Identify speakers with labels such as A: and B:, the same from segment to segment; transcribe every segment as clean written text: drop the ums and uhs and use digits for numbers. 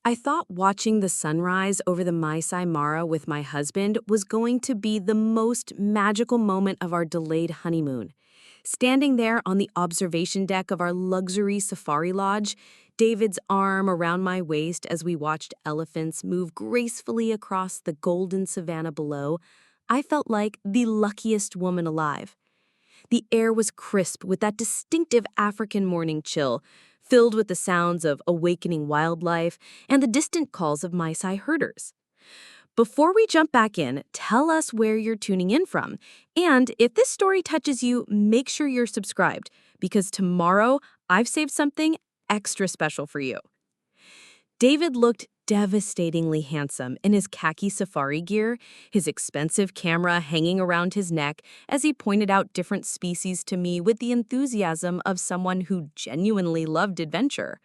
A: I thought watching the sunrise over the Maasai Mara with my husband was going to be the most magical moment of our delayed honeymoon. Standing there on the observation deck of our luxury safari lodge, David's arm around my waist as we watched elephants move gracefully across the golden savanna below, I felt like the luckiest woman alive. The air was crisp with that distinctive African morning chill, filled with the sounds of awakening wildlife and the distant calls of Maasai herders. Before we jump back in, tell us where you're tuning in from. And if this story touches you, make sure you're subscribed, because tomorrow I've saved something extra special for you. David looked devastatingly handsome in his khaki safari gear, his expensive camera hanging around his neck as he pointed out different species to me with the enthusiasm of someone who genuinely loved adventure.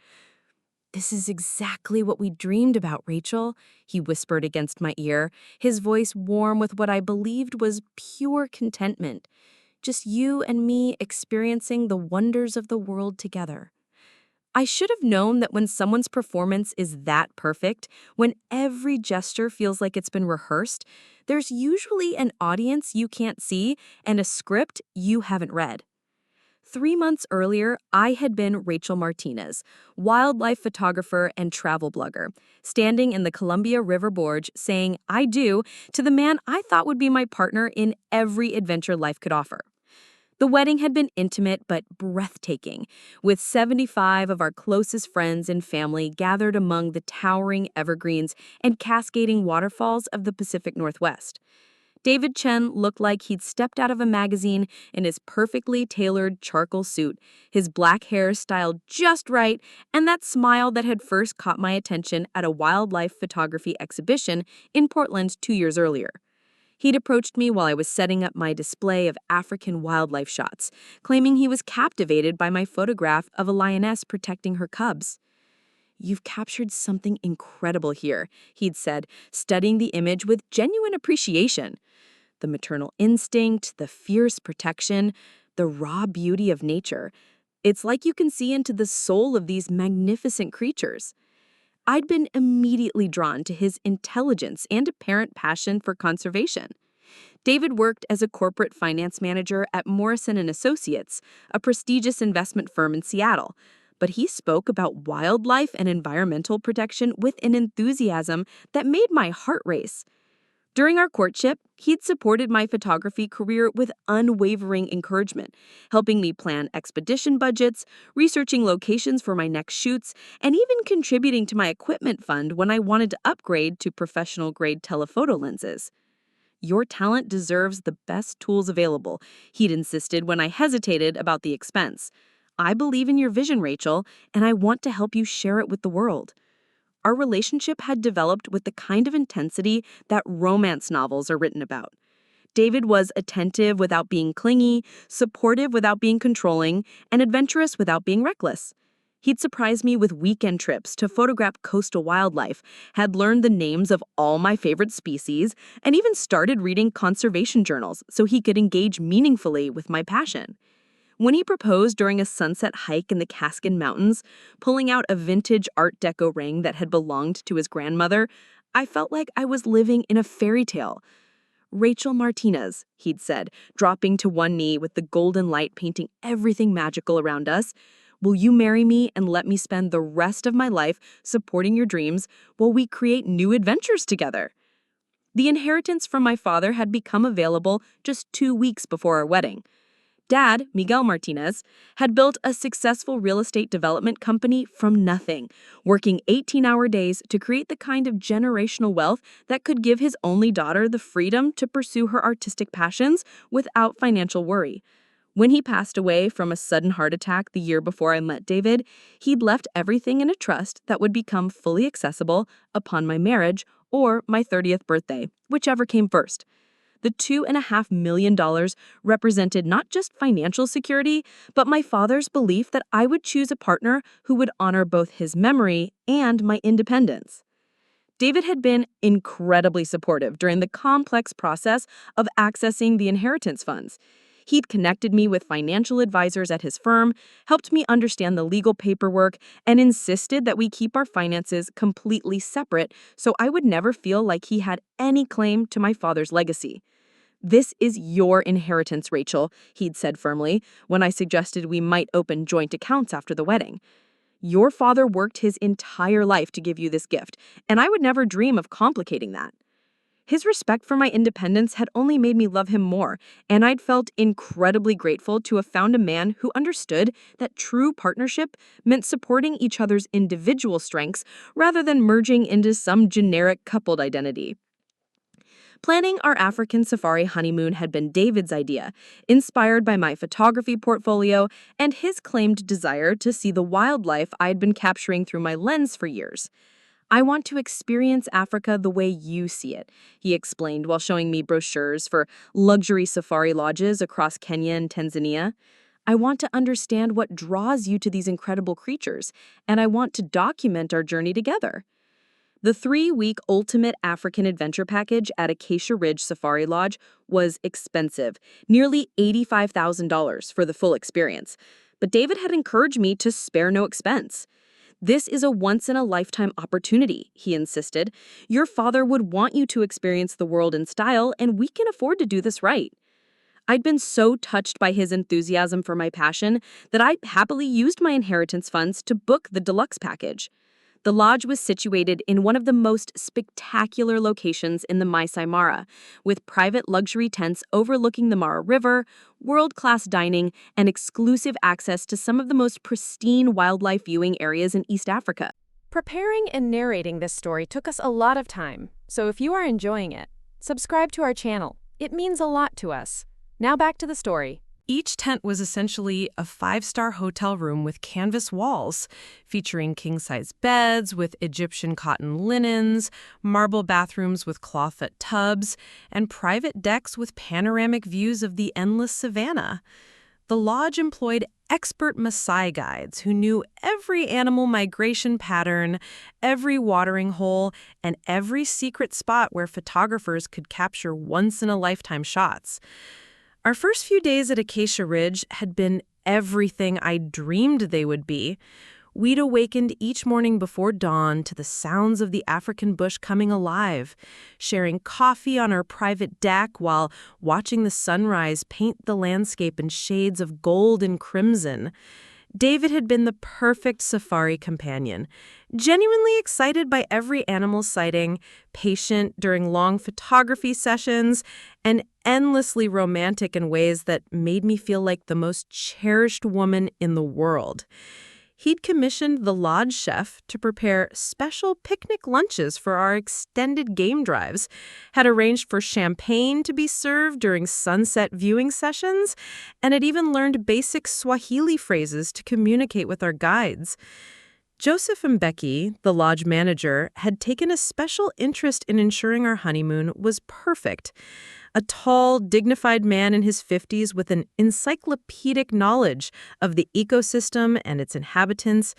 A: "This is exactly what we dreamed about, Rachel," he whispered against my ear, his voice warm with what I believed was pure contentment. "Just you and me experiencing the wonders of the world together." I should have known that when someone's performance is that perfect, when every gesture feels like it's been rehearsed, there's usually an audience you can't see and a script you haven't read. 3 months earlier, I had been Rachel Martinez, wildlife photographer and travel blogger, standing in the Columbia River Gorge saying "I do" to the man I thought would be my partner in every adventure life could offer. The wedding had been intimate but breathtaking, with 75 of our closest friends and family gathered among the towering evergreens and cascading waterfalls of the Pacific Northwest. David Chen looked like he'd stepped out of a magazine in his perfectly tailored charcoal suit, his black hair styled just right, and that smile that had first caught my attention at a wildlife photography exhibition in Portland 2 years earlier. He'd approached me while I was setting up my display of African wildlife shots, claiming he was captivated by my photograph of a lioness protecting her cubs. "You've captured something incredible here," he'd said, studying the image with genuine appreciation. The maternal instinct, the fierce protection, the raw beauty of nature. It's like you can see into the soul of these magnificent creatures. I'd been immediately drawn to his intelligence and apparent passion for conservation. David worked as a corporate finance manager at Morrison & Associates, a prestigious investment firm in Seattle, but he spoke about wildlife and environmental protection with an enthusiasm that made my heart race. During our courtship, he'd supported my photography career with unwavering encouragement, helping me plan expedition budgets, researching locations for my next shoots, and even contributing to my equipment fund when I wanted to upgrade to professional-grade telephoto lenses. "Your talent deserves the best tools available," he'd insisted when I hesitated about the expense. "I believe in your vision, Rachel, and I want to help you share it with the world." Our relationship had developed with the kind of intensity that romance novels are written about. David was attentive without being clingy, supportive without being controlling, and adventurous without being reckless. He'd surprise me with weekend trips to photograph coastal wildlife, had learned the names of all my favorite species, and even started reading conservation journals so he could engage meaningfully with my passion. When he proposed during a sunset hike in the Cascading Mountains, pulling out a vintage Art Deco ring that had belonged to his grandmother, I felt like I was living in a fairy tale. "Rachel Martinez," he'd said, dropping to one knee with the golden light painting everything magical around us, "will you marry me and let me spend the rest of my life supporting your dreams while we create new adventures together?" The inheritance from my father had become available just 2 weeks before our wedding. Dad, Miguel Martinez, had built a successful real estate development company from nothing, working 18-hour days to create the kind of generational wealth that could give his only daughter the freedom to pursue her artistic passions without financial worry. When he passed away from a sudden heart attack the year before I met David, he'd left everything in a trust that would become fully accessible upon my marriage or my 30th birthday, whichever came first. The $2.5 million represented not just financial security, but my father's belief that I would choose a partner who would honor both his memory and my independence. David had been incredibly supportive during the complex process of accessing the inheritance funds. He'd connected me with financial advisors at his firm, helped me understand the legal paperwork, and insisted that we keep our finances completely separate so I would never feel like he had any claim to my father's legacy. "This is your inheritance, Rachel," he'd said firmly when I suggested we might open joint accounts after the wedding. "Your father worked his entire life to give you this gift, and I would never dream of complicating that." His respect for my independence had only made me love him more, and I'd felt incredibly grateful to have found a man who understood that true partnership meant supporting each other's individual strengths rather than merging into some generic coupled identity. Planning our African safari honeymoon had been David's idea, inspired by my photography portfolio and his claimed desire to see the wildlife I'd been capturing through my lens for years. "I want to experience Africa the way you see it," he explained while showing me brochures for luxury safari lodges across Kenya and Tanzania. "I want to understand what draws you to these incredible creatures, and I want to document our journey together." The 3-week ultimate African adventure package at Acacia Ridge Safari Lodge was expensive, nearly $85,000 for the full experience. But David had encouraged me to spare no expense. "This is a once-in-a-lifetime opportunity," he insisted. "Your father would want you to experience the world in style, and we can afford to do this right." I'd been so touched by his enthusiasm for my passion that I happily used my inheritance funds to book the deluxe package. The lodge was situated in one of the most spectacular locations in the Maasai Mara, with private luxury tents overlooking the Mara River, world-class dining, and exclusive access to some of the most pristine wildlife viewing areas in East Africa.
B: Preparing and narrating this story took us a lot of time, so if you are enjoying it, subscribe to our channel. It means a lot to us. Now back to the story.
C: Each tent was essentially a 5-star hotel room with canvas walls, featuring king-size beds with Egyptian cotton linens, marble bathrooms with clawfoot tubs, and private decks with panoramic views of the endless savanna. The lodge employed expert Maasai guides who knew every animal migration pattern, every watering hole, and every secret spot where photographers could capture once-in-a-lifetime shots. Our first few days at Acacia Ridge had been everything I dreamed they would be. We'd awakened each morning before dawn to the sounds of the African bush coming alive, sharing coffee on our private deck while watching the sunrise paint the landscape in shades of gold and crimson. David had been the perfect safari companion, genuinely excited by every animal sighting, patient during long photography sessions, and endlessly romantic in ways that made me feel like the most cherished woman in the world. He'd commissioned the lodge chef to prepare special picnic lunches for our extended game drives, had arranged for champagne to be served during sunset viewing sessions, and had even learned basic Swahili phrases to communicate with our guides. Joseph and Becky, the lodge manager, had taken a special interest in ensuring our honeymoon was perfect. A tall, dignified man in his 50s with an encyclopedic knowledge of the ecosystem and its inhabitants,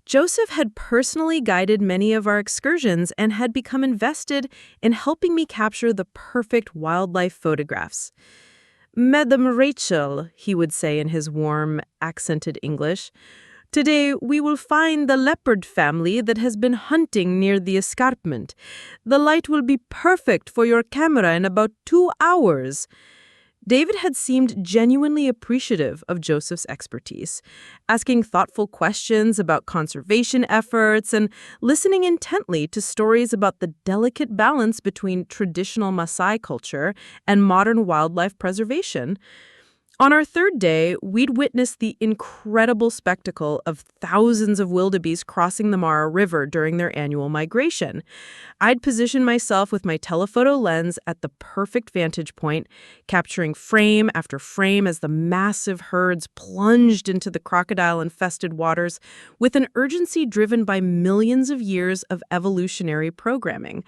C: Joseph had personally guided many of our excursions and had become invested in helping me capture the perfect wildlife photographs. "Madam Rachel," he would say in his warm, accented English, "today we will find the leopard family that has been hunting near the escarpment. The light will be perfect for your camera in about 2 hours." David had seemed genuinely appreciative of Joseph's expertise, asking thoughtful questions about conservation efforts and listening intently to stories about the delicate balance between traditional Maasai culture and modern wildlife preservation. On our third day, we'd witnessed the incredible spectacle of thousands of wildebeest crossing the Mara River during their annual migration. I'd positioned myself with my telephoto lens at the perfect vantage point, capturing frame after frame as the massive herds plunged into the crocodile-infested waters with an urgency driven by millions of years of evolutionary programming.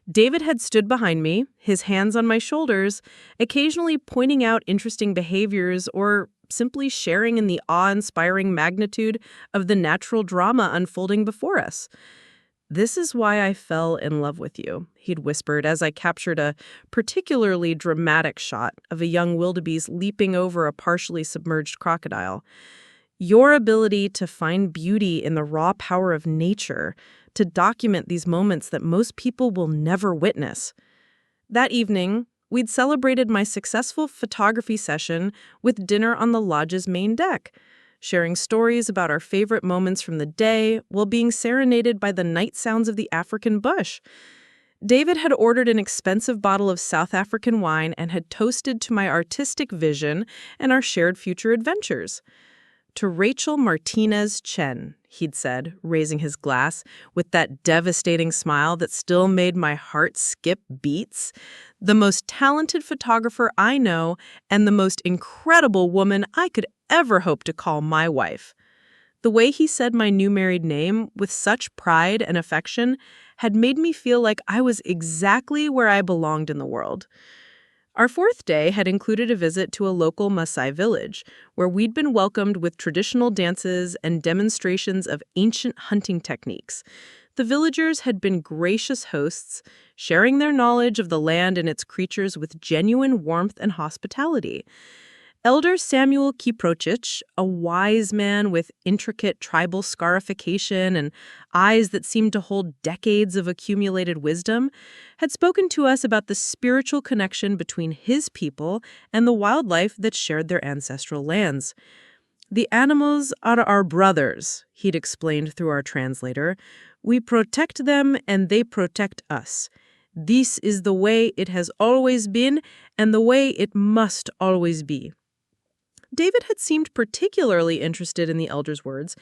C: David had stood behind me, his hands on my shoulders, occasionally pointing out interesting behaviors or simply sharing in the awe-inspiring magnitude of the natural drama unfolding before us. "This is why I fell in love with you," he'd whispered as I captured a particularly dramatic shot of a young wildebeest leaping over a partially submerged crocodile. "Your ability to find beauty in the raw power of nature, to document these moments that most people will never witness." That evening, we'd celebrated my successful photography session with dinner on the lodge's main deck, sharing stories about our favorite moments from the day while being serenaded by the night sounds of the African bush. David had ordered an expensive bottle of South African wine and had toasted to my artistic vision and our shared future adventures. "To Rachel Martinez Chen," he'd said, raising his glass with that devastating smile that still made my heart skip beats, "the most talented photographer I know and the most incredible woman I could ever hope to call my wife." The way he said my new married name with such pride and affection had made me feel like I was exactly where I belonged in the world. Our fourth day had included a visit to a local Maasai village, where we'd been welcomed with traditional dances and demonstrations of ancient hunting techniques. The villagers had been gracious hosts, sharing their knowledge of the land and its creatures with genuine warmth and hospitality. Elder Samuel Kiprotich, a wise man with intricate tribal scarification and eyes that seemed to hold decades of accumulated wisdom, had spoken to us about the spiritual connection between his people and the wildlife that shared their ancestral lands. "The animals are our brothers," he'd explained through our translator. "We protect them and they protect us. This is the way it has always been and the way it must always be." David had seemed particularly interested in the elder's words,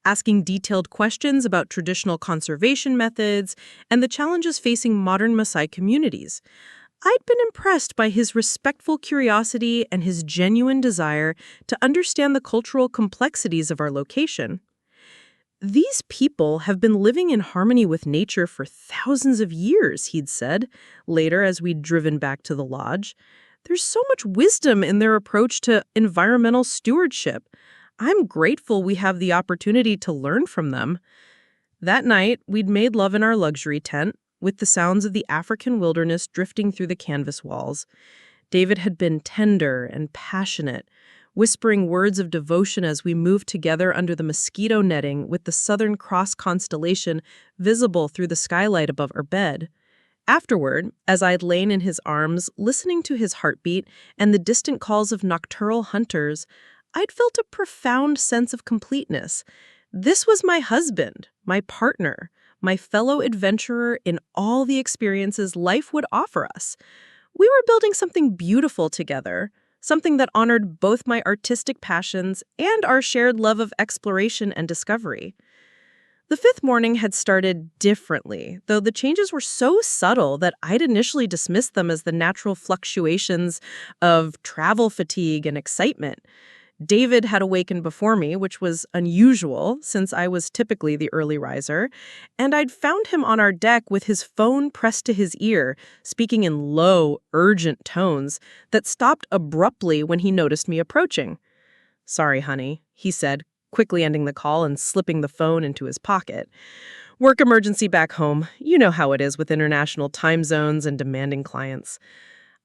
C: asking detailed questions about traditional conservation methods and the challenges facing modern Maasai communities. I'd been impressed by his respectful curiosity and his genuine desire to understand the cultural complexities of our location. "These people have been living in harmony with nature for thousands of years," he'd said, later as we'd driven back to the lodge. "There's so much wisdom in their approach to environmental stewardship. I'm grateful we have the opportunity to learn from them." That night, we'd made love in our luxury tent, with the sounds of the African wilderness drifting through the canvas walls. David had been tender and passionate, whispering words of devotion as we moved together under the mosquito netting with the Southern Cross constellation visible through the skylight above our bed. Afterward, as I'd lain in his arms, listening to his heartbeat and the distant calls of nocturnal hunters, I'd felt a profound sense of completeness. This was my husband, my partner, my fellow adventurer in all the experiences life would offer us. We were building something beautiful together, something that honored both my artistic passions and our shared love of exploration and discovery. The fifth morning had started differently, though the changes were so subtle that I'd initially dismissed them as the natural fluctuations of travel fatigue and excitement. David had awakened before me, which was unusual since I was typically the early riser, and I'd found him on our deck with his phone pressed to his ear, speaking in low, urgent tones that stopped abruptly when he noticed me approaching. "Sorry, honey," he said, quickly ending the call and slipping the phone into his pocket. "Work emergency back home. You know how it is with international time zones and demanding clients."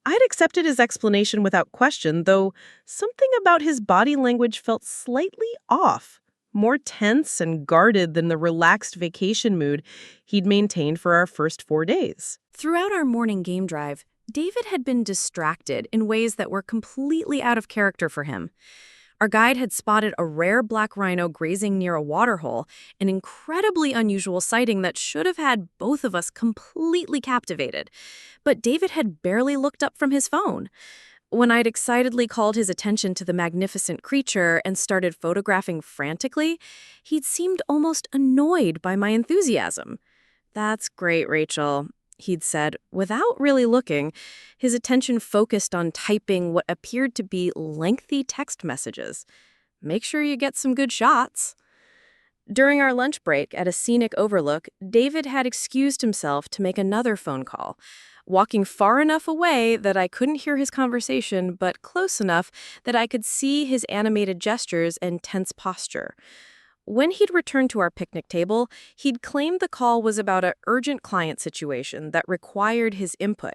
C: I'd accepted his explanation without question, though something about his body language felt slightly off, more tense and guarded than the relaxed vacation mood he'd maintained for our first 4 days.
A: Throughout our morning game drive, David had been distracted in ways that were completely out of character for him. Our guide had spotted a rare black rhino grazing near a waterhole, an incredibly unusual sighting that should have had both of us completely captivated. But David had barely looked up from his phone. When I'd excitedly called his attention to the magnificent creature and started photographing frantically, he'd seemed almost annoyed by my enthusiasm. "That's great, Rachel," he'd said, without really looking, his attention focused on typing what appeared to be lengthy text messages. "Make sure you get some good shots." During our lunch break at a scenic overlook, David had excused himself to make another phone call, walking far enough away that I couldn't hear his conversation, but close enough that I could see his animated gestures and tense posture. When he'd returned to our picnic table, he'd claimed the call was about an urgent client situation that required his input,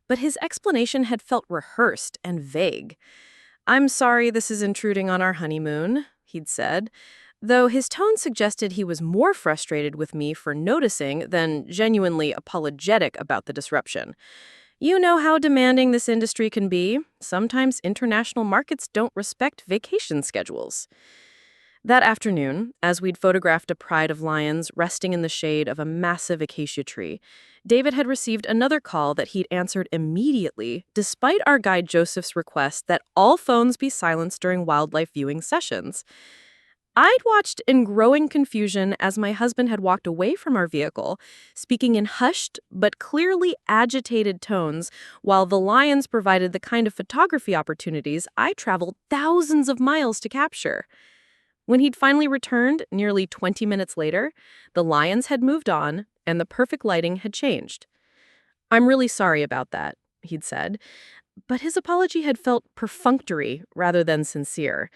A: but his explanation had felt rehearsed and vague. "I'm sorry this is intruding on our honeymoon," he'd said, though his tone suggested he was more frustrated with me for noticing than genuinely apologetic about the disruption. "You know how demanding this industry can be. Sometimes international markets don't respect vacation schedules." That afternoon, as we'd photographed a pride of lions resting in the shade of a massive acacia tree, David had received another call that he'd answered immediately, despite our guide Joseph's request that all phones be silenced during wildlife viewing sessions. I'd watched in growing confusion as my husband had walked away from our vehicle, speaking in hushed but clearly agitated tones, while the lions provided the kind of photography opportunities I traveled thousands of miles to capture. When he'd finally returned, nearly 20 minutes later, the lions had moved on and the perfect lighting had changed. "I'm really sorry about that," he'd said, but his apology had felt perfunctory rather than sincere.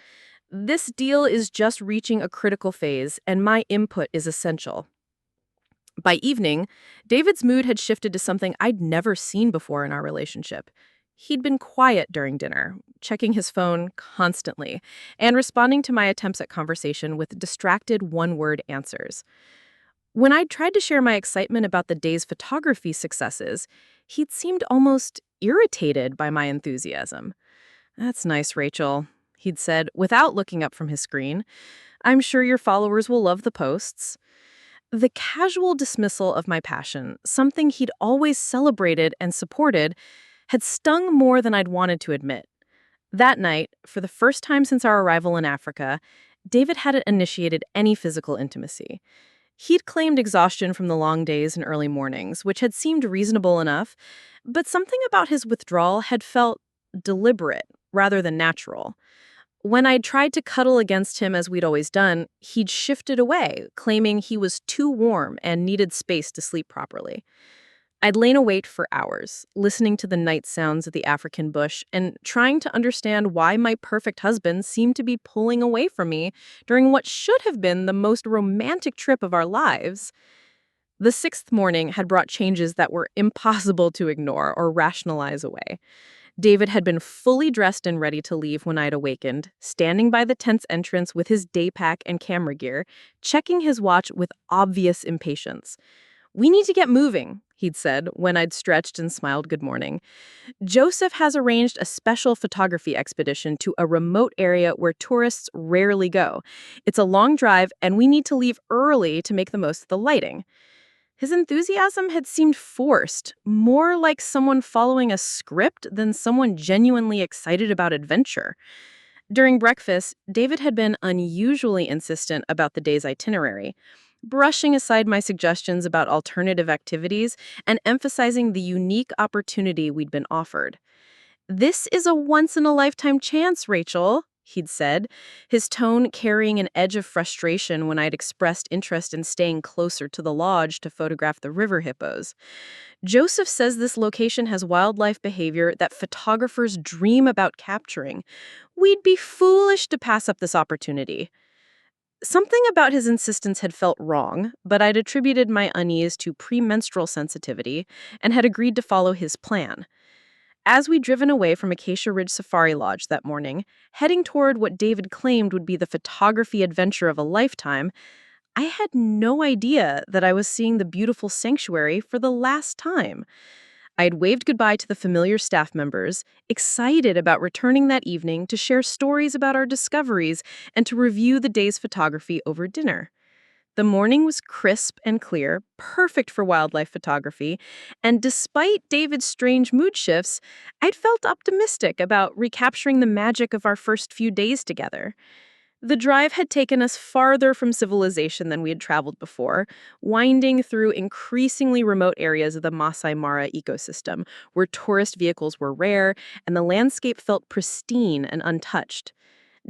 A: "This deal is just reaching a critical phase, and my input is essential." By evening, David's mood had shifted to something I'd never seen before in our relationship. He'd been quiet during dinner, checking his phone constantly, and responding to my attempts at conversation with distracted one-word answers. When I'd tried to share my excitement about the day's photography successes, he'd seemed almost irritated by my enthusiasm. "That's nice, Rachel," he'd said without looking up from his screen. "I'm sure your followers will love the posts." The casual dismissal of my passion, something he'd always celebrated and supported, had stung more than I'd wanted to admit. That night, for the first time since our arrival in Africa, David hadn't initiated any physical intimacy. He'd claimed exhaustion from the long days and early mornings, which had seemed reasonable enough, but something about his withdrawal had felt deliberate rather than natural. When I'd tried to cuddle against him as we'd always done, he'd shifted away, claiming he was too warm and needed space to sleep properly. I'd lain awake for hours, listening to the night sounds of the African bush and trying to understand why my perfect husband seemed to be pulling away from me during what should have been the most romantic trip of our lives. The sixth morning had brought changes that were impossible to ignore or rationalize away. David had been fully dressed and ready to leave when I'd awakened, standing by the tent's entrance with his day pack and camera gear, checking his watch with obvious impatience. "We need to get moving," he'd said when I'd stretched and smiled good morning. "Joseph has arranged a special photography expedition to a remote area where tourists rarely go. It's a long drive, and we need to leave early to make the most of the lighting." His enthusiasm had seemed forced, more like someone following a script than someone genuinely excited about adventure. During breakfast, David had been unusually insistent about the day's itinerary, brushing aside my suggestions about alternative activities and emphasizing the unique opportunity we'd been offered. "This is a once-in-a-lifetime chance, Rachel," he'd said, his tone carrying an edge of frustration when I'd expressed interest in staying closer to the lodge to photograph the river hippos. "Joseph says this location has wildlife behavior that photographers dream about capturing. We'd be foolish to pass up this opportunity." Something about his insistence had felt wrong, but I'd attributed my unease to premenstrual sensitivity and had agreed to follow his plan. As we'd driven away from Acacia Ridge Safari Lodge that morning, heading toward what David claimed would be the photography adventure of a lifetime, I had no idea that I was seeing the beautiful sanctuary for the last time. I'd waved goodbye to the familiar staff members, excited about returning that evening to share stories about our discoveries and to review the day's photography over dinner. The morning was crisp and clear, perfect for wildlife photography, and despite David's strange mood shifts, I'd felt optimistic about recapturing the magic of our first few days together. The drive had taken us farther from civilization than we had traveled before, winding through increasingly remote areas of the Maasai Mara ecosystem, where tourist vehicles were rare and the landscape felt pristine and untouched.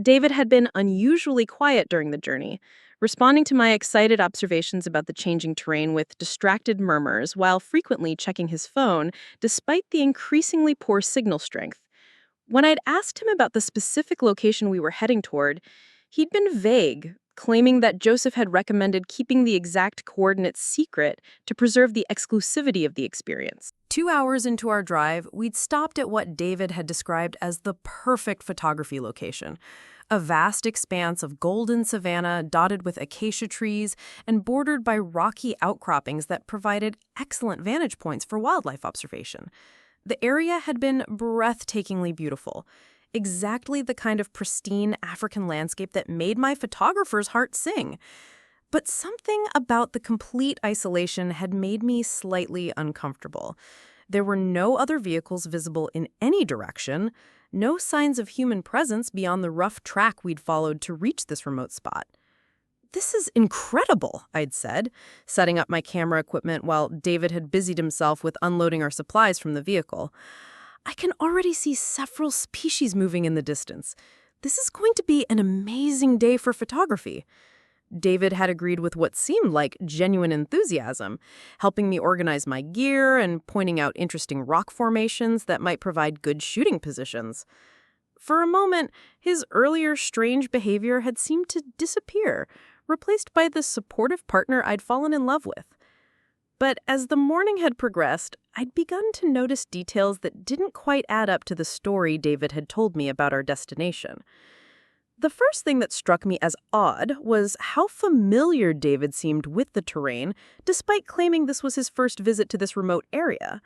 A: David had been unusually quiet during the journey, responding to my excited observations about the changing terrain with distracted murmurs while frequently checking his phone, despite the increasingly poor signal strength. When I'd asked him about the specific location we were heading toward, he'd been vague,
B: claiming that Joseph had recommended keeping the exact coordinates secret to preserve the exclusivity of the experience.
C: 2 hours into our drive, we'd stopped at what David had described as the perfect photography location. A vast expanse of golden savanna dotted with acacia trees and bordered by rocky outcroppings that provided excellent vantage points for wildlife observation. The area had been breathtakingly beautiful, exactly the kind of pristine African landscape that made my photographer's heart sing. But something about the complete isolation had made me slightly uncomfortable. There were no other vehicles visible in any direction, no signs of human presence beyond the rough track we'd followed to reach this remote spot. "This is incredible," I'd said, setting up my camera equipment while David had busied himself with unloading our supplies from the vehicle. "I can already see several species moving in the distance. This is going to be an amazing day for photography." David had agreed with what seemed like genuine enthusiasm, helping me organize my gear and pointing out interesting rock formations that might provide good shooting positions. For a moment, his earlier strange behavior had seemed to disappear, replaced by the supportive partner I'd fallen in love with. But as the morning had progressed, I'd begun to notice details that didn't quite add up to the story David had told me about our destination. The first thing that struck me as odd was how familiar David seemed with the terrain, despite claiming this was his first visit to this remote area.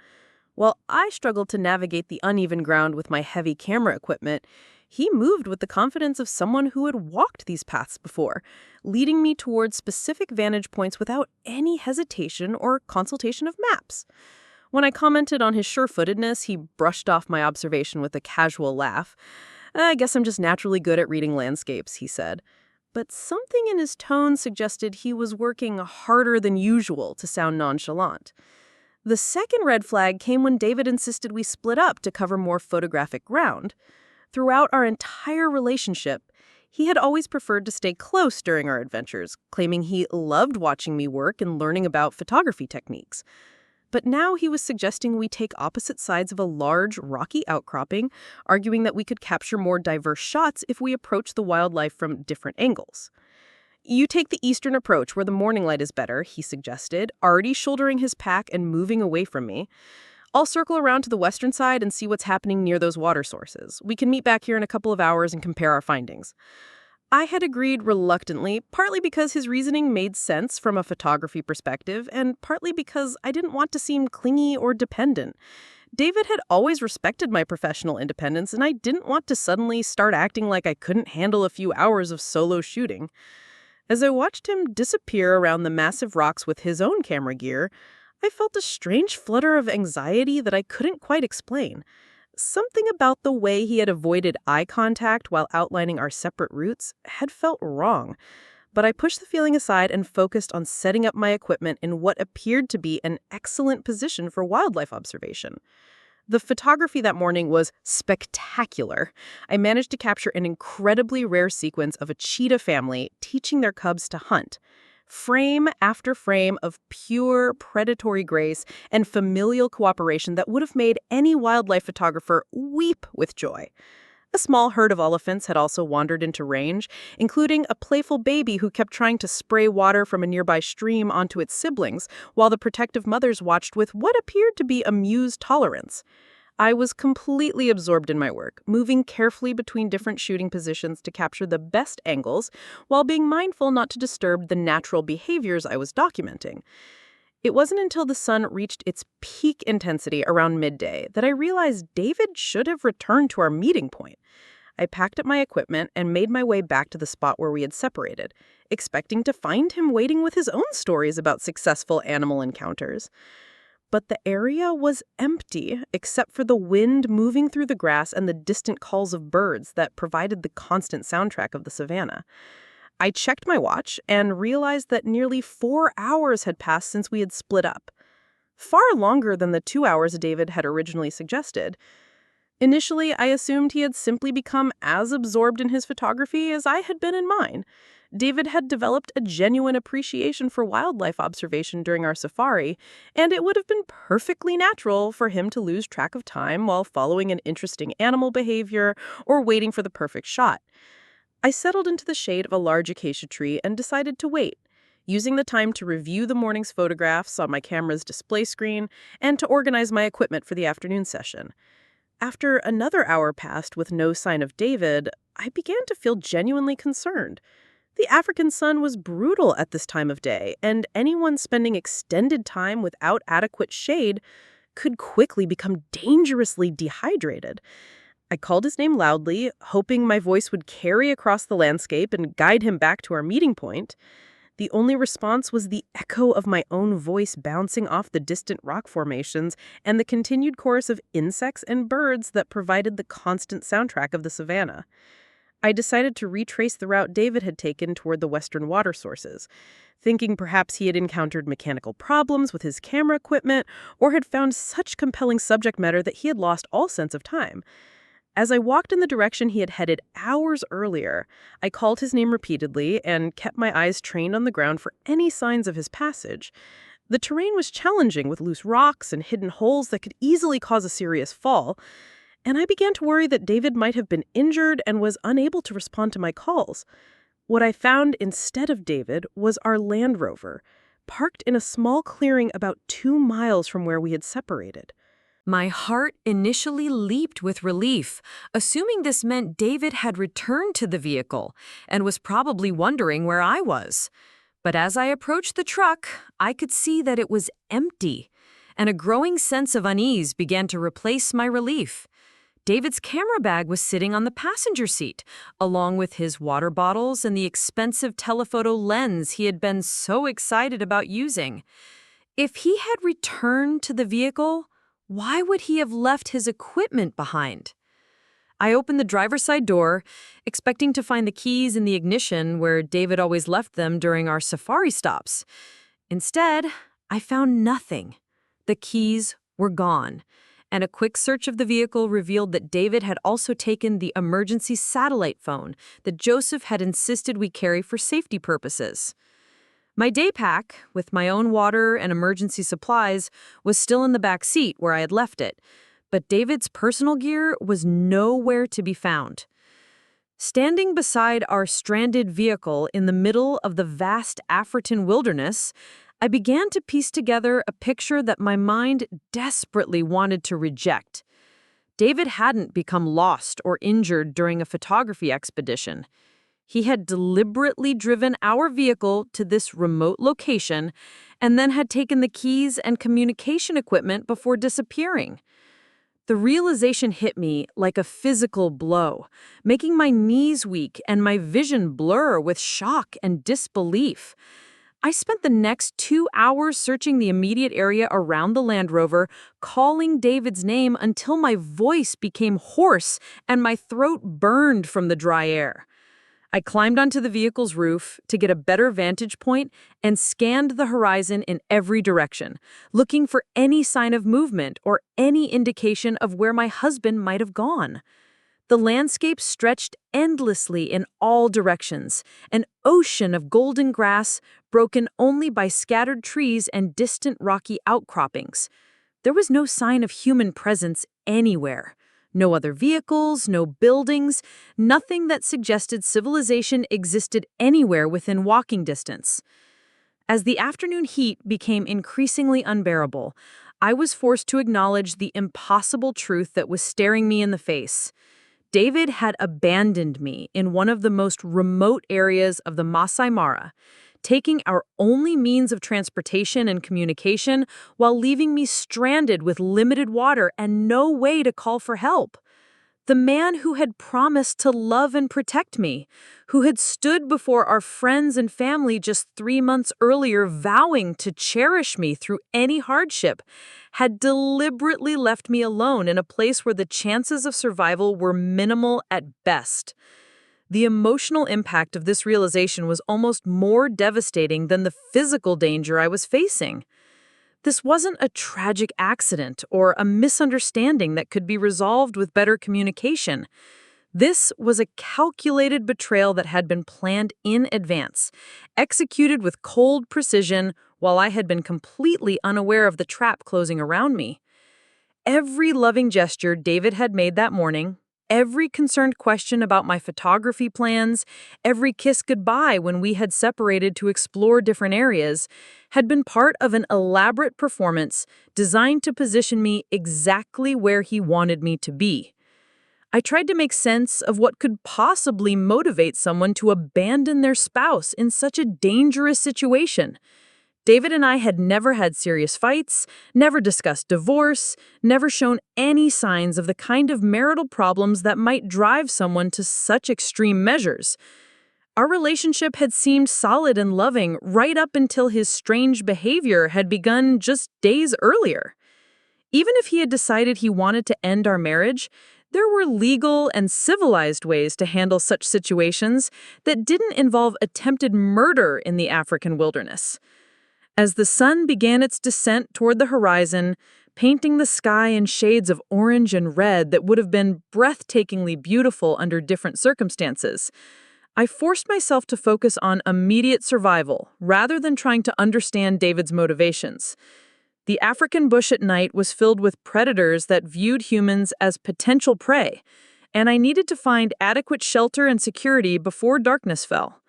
C: While I struggled to navigate the uneven ground with my heavy camera equipment, he moved with the confidence of someone who had walked these paths before, leading me towards specific vantage points without any hesitation or consultation of maps. When I commented on his sure-footedness, he brushed off my observation with a casual laugh. "I guess I'm just naturally good at reading landscapes," he said. But something in his tone suggested he was working harder than usual to sound nonchalant. The second red flag came when David insisted we split up to cover more photographic ground. Throughout our entire relationship, he had always preferred to stay close during our adventures, claiming he loved watching me work and learning about photography techniques. But now he was suggesting we take opposite sides of a large, rocky outcropping, arguing that we could capture more diverse shots if we approach the wildlife from different angles. "You take the eastern approach where the morning light is better," he suggested, already shouldering his pack and moving away from me. "I'll circle around to the western side and see what's happening near those water sources. We can meet back here in a couple of hours and compare our findings." I had agreed reluctantly, partly because his reasoning made sense from a photography perspective, and partly because I didn't want to seem clingy or dependent. David had always respected my professional independence, and I didn't want to suddenly start acting like I couldn't handle a few hours of solo shooting. As I watched him disappear around the massive rocks with his own camera gear, I felt a strange flutter of anxiety that I couldn't quite explain. Something about the way he had avoided eye contact while outlining our separate routes had felt wrong. But I pushed the feeling aside and focused on setting up my equipment in what appeared to be an excellent position for wildlife observation. The photography that morning was spectacular. I managed to capture an incredibly rare sequence of a cheetah family teaching their cubs to hunt. Frame after frame of pure predatory grace and familial cooperation that would have made any wildlife photographer weep with joy. A small herd of elephants had also wandered into range, including a playful baby who kept trying to spray water from a nearby stream onto its siblings, while the protective mothers watched with what appeared to be amused tolerance. I was completely absorbed in my work, moving carefully between different shooting positions to capture the best angles, while being mindful not to disturb the natural behaviors I was documenting. It wasn't until the sun reached its peak intensity around midday that I realized David should have returned to our meeting point. I packed up my equipment and made my way back to the spot where we had separated, expecting to find him waiting with his own stories about successful animal encounters. But the area was empty, except for the wind moving through the grass and the distant calls of birds that provided the constant soundtrack of the savanna. I checked my watch and realized that nearly 4 hours had passed since we had split up. Far longer than the 2 hours David had originally suggested. Initially, I assumed he had simply become as absorbed in his photography as I had been in mine. David had developed a genuine appreciation for wildlife observation during our safari, and it would have been perfectly natural for him to lose track of time while following an interesting animal behavior or waiting for the perfect shot.
D: I settled into the shade of a large acacia tree and decided to wait, using the time to review the morning's photographs on my camera's display screen and to organize my equipment for the afternoon session. After another hour passed with no sign of David, I began to feel genuinely concerned. The African sun was brutal at this time of day, and anyone spending extended time without adequate shade could quickly become dangerously dehydrated. I called his name loudly, hoping my voice would carry across the landscape and guide him back to our meeting point. The only response was the echo of my own voice bouncing off the distant rock formations and the continued chorus of insects and birds that provided the constant soundtrack of the savanna. I decided to retrace the route David had taken toward the western water sources, thinking perhaps he had encountered mechanical problems with his camera equipment or had found such compelling subject matter that he had lost all sense of time. As I walked in the direction he had headed hours earlier, I called his name repeatedly and kept my eyes trained on the ground for any signs of his passage. The terrain was challenging with loose rocks and hidden holes that could easily cause a serious fall, and I began to worry that David might have been injured and was unable to respond to my calls. What I found instead of David was our Land Rover, parked in a small clearing about 2 miles from where we had separated.
A: My heart initially leaped with relief, assuming this meant David had returned to the vehicle and was probably wondering where I was. But as I approached the truck, I could see that it was empty, and a growing sense of unease began to replace my relief. David's camera bag was sitting on the passenger seat, along with his water bottles and the expensive telephoto lens he had been so excited about using. If he had returned to the vehicle, why would he have left his equipment behind? I opened the driver's side door, expecting to find the keys in the ignition where David always left them during our safari stops. Instead, I found nothing. The keys were gone, and a quick search of the vehicle revealed that David had also taken the emergency satellite phone that Joseph had insisted we carry for safety purposes. My day pack, with my own water and emergency supplies, was still in the back seat where I had left it, but David's personal gear was nowhere to be found. Standing beside our stranded vehicle in the middle of the vast African wilderness, I began to piece together a picture that my mind desperately wanted to reject. David hadn't become lost or injured during a photography expedition. He had deliberately driven our vehicle to this remote location and then had taken the keys and communication equipment before disappearing. The realization hit me like a physical blow, making my knees weak and my vision blur with shock and disbelief. I spent the next 2 hours searching the immediate area around the Land Rover, calling David's name until my voice became hoarse and my throat burned from the dry air. I climbed onto the vehicle's roof to get a better vantage point and scanned the horizon in every direction, looking for any sign of movement or any indication of where my husband might have gone. The landscape stretched endlessly in all directions, an ocean of golden grass broken only by scattered trees and distant rocky outcroppings. There was no sign of human presence anywhere. No other vehicles, no buildings, nothing that suggested civilization existed anywhere within walking distance. As the afternoon heat became increasingly unbearable, I was forced to acknowledge the impossible truth that was staring me in the face. David had abandoned me in one of the most remote areas of the Maasai Mara, taking our only means of transportation and communication while leaving me stranded with limited water and no way to call for help. The man who had promised to love and protect me, who had stood before our friends and family just 3 months earlier vowing to cherish me through any hardship, had deliberately left me alone in a place where the chances of survival were minimal at best. The emotional impact of this realization was almost more devastating than the physical danger I was facing. This wasn't a tragic accident or a misunderstanding that could be resolved with better communication. This was a calculated betrayal that had been planned in advance, executed with cold precision while I had been completely unaware of the trap closing around me. Every loving gesture David had made that morning,
D: Every concerned question about my photography plans, every kiss goodbye when we had separated to explore different areas, had been part of an elaborate performance designed to position me exactly where he wanted me to be. I tried to make sense of what could possibly motivate someone to abandon their spouse in such a dangerous situation. David and I had never had serious fights, never discussed divorce, never shown any signs of the kind of marital problems that might drive someone to such extreme measures. Our relationship had seemed solid and loving right up until his strange behavior had begun just days earlier. Even if he had decided he wanted to end our marriage, there were legal and civilized ways to handle such situations that didn't involve attempted murder in the African wilderness. As the sun began its descent toward the horizon, painting the sky in shades of orange and red that would have been breathtakingly beautiful under different circumstances, I forced myself to focus on immediate survival rather than trying to understand David's motivations. The African bush at night was filled with predators that viewed humans as potential prey, and I needed to find adequate shelter and security before darkness fell.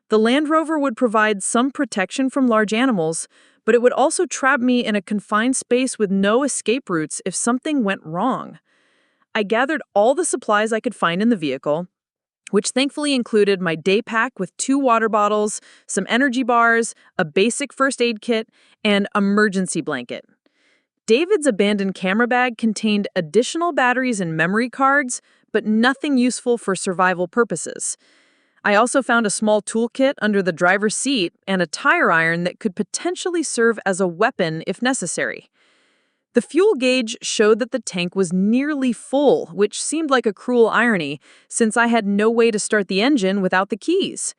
D: The Land Rover would provide some protection from large animals, but it would also trap me in a confined space with no escape routes if something went wrong. I gathered all the supplies I could find in the vehicle, which thankfully included my day pack with 2 water bottles, some energy bars, a basic first aid kit, and emergency blanket. David's abandoned camera bag contained additional batteries and memory cards, but nothing useful for survival purposes. I also found a small toolkit under the driver's seat and a tire iron that could potentially serve as a weapon if necessary. The fuel gauge showed that the tank was nearly full, which seemed like a cruel irony since I had no way to start the engine without the keys.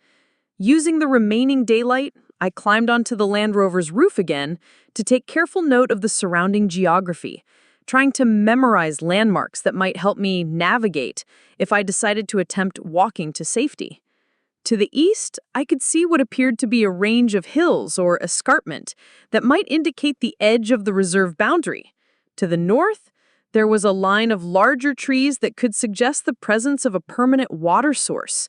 D: Using the remaining daylight, I climbed onto the Land Rover's roof again to take careful note of the surrounding geography, trying to memorize landmarks that might help me navigate if I decided to attempt walking to safety. To the east, I could see what appeared to be a range of hills or escarpment that might indicate the edge of the reserve boundary. To the north, there was a line of larger trees that could suggest the presence of a permanent water source.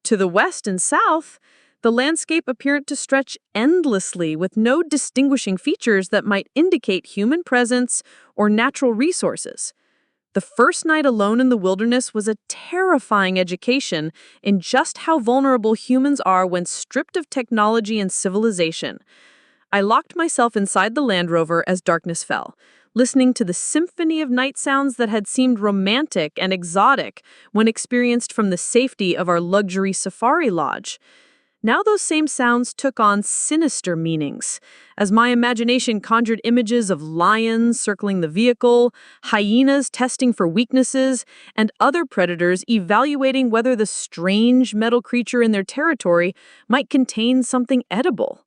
D: To the west and south, the landscape appeared to stretch endlessly with no distinguishing features that might indicate human presence or natural resources. The first night alone in the wilderness was a terrifying education in just how vulnerable humans are when stripped of technology and civilization. I locked myself inside the Land Rover as darkness fell, listening to the symphony of night sounds that had seemed romantic and exotic when experienced from the safety of our luxury safari lodge. Now those same sounds took on sinister meanings, as my imagination conjured images of lions circling the vehicle, hyenas testing for weaknesses, and other predators evaluating whether the strange metal creature in their territory might contain something edible.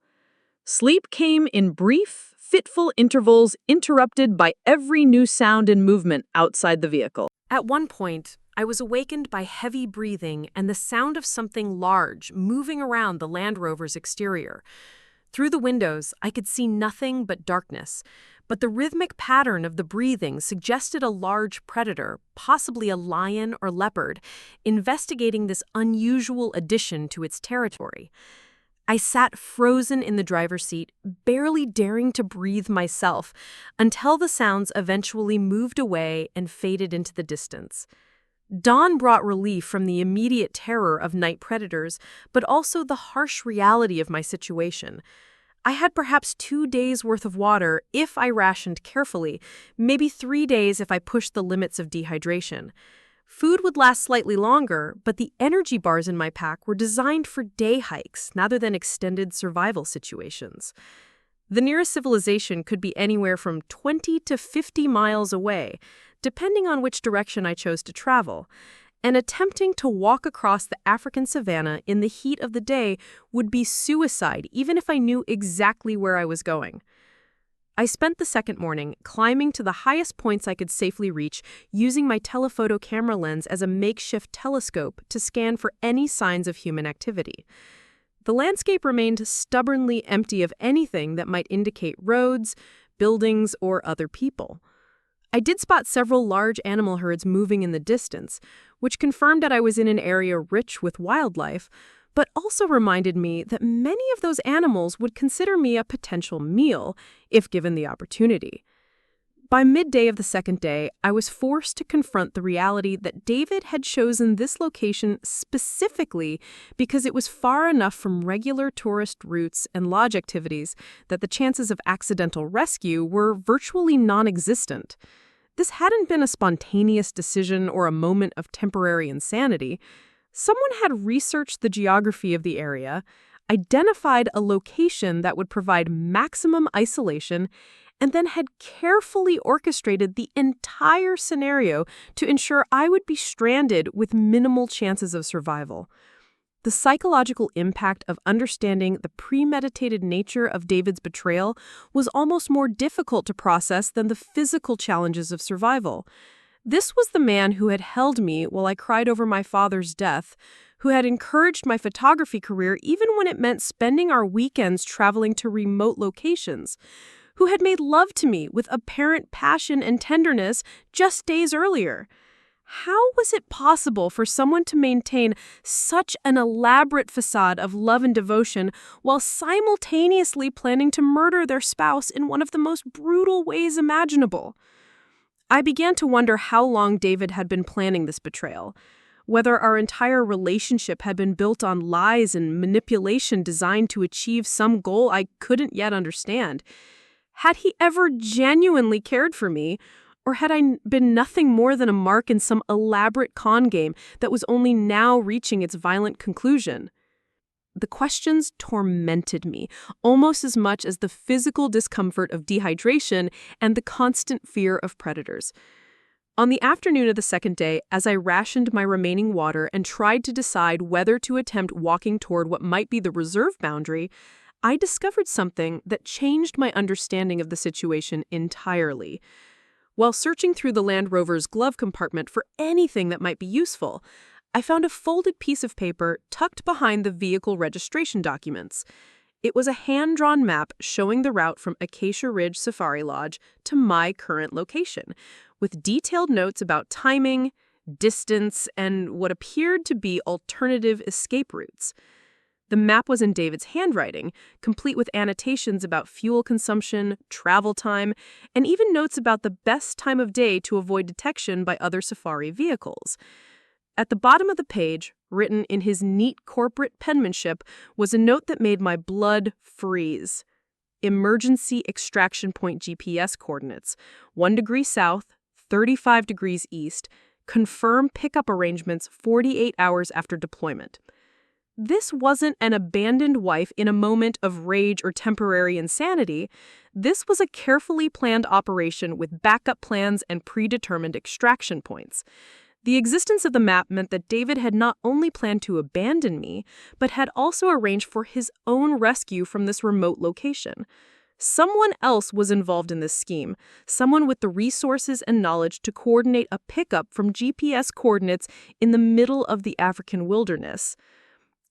D: Sleep came in brief, fitful intervals interrupted by every new sound and movement outside the vehicle.
A: At one point, I was awakened by heavy breathing and the sound of something large moving around the Land Rover's exterior. Through the windows, I could see nothing but darkness, but the rhythmic pattern of the breathing suggested a large predator, possibly a lion or leopard, investigating this unusual addition to its territory. I sat frozen in the driver's seat, barely daring to breathe myself, until the sounds eventually moved away and faded into the distance. Dawn brought relief from the immediate terror of night predators, but also the harsh reality of my situation. I had perhaps 2 days' worth of water if I rationed carefully, maybe 3 days if I pushed the limits of dehydration. Food would last slightly longer, but the energy bars in my pack were designed for day hikes rather than extended survival situations. The nearest civilization could be anywhere from 20 to 50 miles away, depending on which direction I chose to travel, and attempting to walk across the African savanna in the heat of the day would be suicide even if I knew exactly where I was going. I spent the second morning climbing to the highest points I could safely reach, using my telephoto camera lens as a makeshift telescope to scan for any signs of human activity. The landscape remained stubbornly empty of anything that might indicate roads, buildings, or other people.
C: I did spot several large animal herds moving in the distance, which confirmed that I was in an area rich with wildlife, but also reminded me that many of those animals would consider me a potential meal if given the opportunity. By midday of the second day, I was forced to confront the reality that David had chosen this location specifically because it was far enough from regular tourist routes and lodge activities that the chances of accidental rescue were virtually non-existent. This hadn't been a spontaneous decision or a moment of temporary insanity. Someone had researched the geography of the area, identified a location that would provide maximum isolation, and then had carefully orchestrated the entire scenario to ensure I would be stranded with minimal chances of survival. The psychological impact of understanding the premeditated nature of David's betrayal was almost more difficult to process than the physical challenges of survival. This was the man who had held me while I cried over my father's death, who had encouraged my photography career even when it meant spending our weekends traveling to remote locations, who had made love to me with apparent passion and tenderness just days earlier. How was it possible for someone to maintain such an elaborate facade of love and devotion while simultaneously planning to murder their spouse in one of the most brutal ways imaginable? I began to wonder how long David had been planning this betrayal, whether our entire relationship had been built on lies and manipulation designed to achieve some goal I couldn't yet understand. Had he ever genuinely cared for me, or had I been nothing more than a mark in some elaborate con game that was only now reaching its violent conclusion? The questions tormented me, almost as much as the physical discomfort of dehydration and the constant fear of predators. On the afternoon of the second day, as I rationed my remaining water and tried to decide whether to attempt walking toward what might be the reserve boundary, I discovered something that changed my understanding of the situation entirely. While searching through the Land Rover's glove compartment for anything that might be useful, I found a folded piece of paper tucked behind the vehicle registration documents. It was a hand-drawn map showing the route from Acacia Ridge Safari Lodge to my current location, with detailed notes about timing, distance, and what appeared to be alternative escape routes. The map was in David's handwriting, complete with annotations about fuel consumption, travel time, and even notes about the best time of day to avoid detection by other safari vehicles. At the bottom of the page, written in his neat corporate penmanship, was a note that made my blood freeze. Emergency extraction point GPS coordinates, 1 degree south, 35 degrees east, confirm pickup arrangements 48 hours after deployment. This wasn't an abandoned wife in a moment of rage or temporary insanity. This was a carefully planned operation with backup plans and predetermined extraction points. The existence of the map meant that David had not only planned to abandon me, but had also arranged for his own rescue from this remote location. Someone else was involved in this scheme, someone with the resources and knowledge to coordinate a pickup from GPS coordinates in the middle of the African wilderness.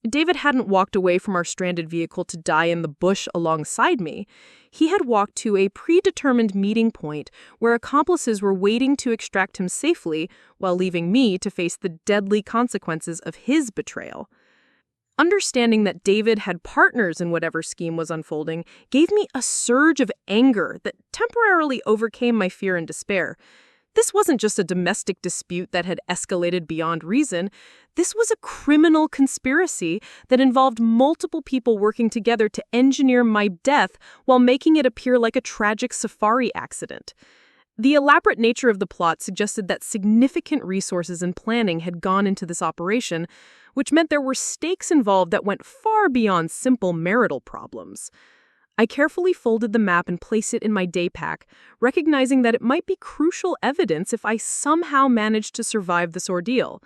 C: David hadn't walked away from our stranded vehicle to die in the bush alongside me. He had walked to a predetermined meeting point where accomplices were waiting to extract him safely while leaving me to face the deadly consequences of his betrayal. Understanding that David had partners in whatever scheme was unfolding gave me a surge of anger that temporarily overcame my fear and despair. This wasn't just a domestic dispute that had escalated beyond reason. This was a criminal conspiracy that involved multiple people working together to engineer my death while making it appear like a tragic safari accident. The elaborate nature of the plot suggested that significant resources and planning had gone into this operation, which meant there were stakes involved that went far beyond simple marital problems. I carefully folded the map and placed it in my day pack, recognizing that it might be crucial evidence if I somehow managed to survive this ordeal.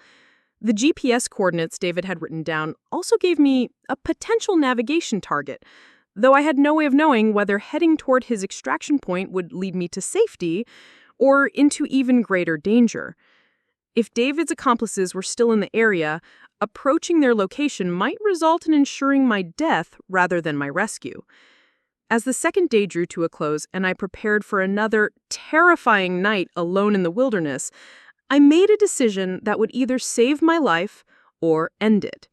C: The GPS coordinates David had written down also gave me a potential navigation target, though I had no way of knowing whether heading toward his extraction point would lead me to safety or into even greater danger. If David's accomplices were still in the area, approaching their location might result in ensuring my death rather than my rescue.
D: As the second day drew to a close and I prepared for another terrifying night alone in the wilderness, I made a decision that would either save my life or end it.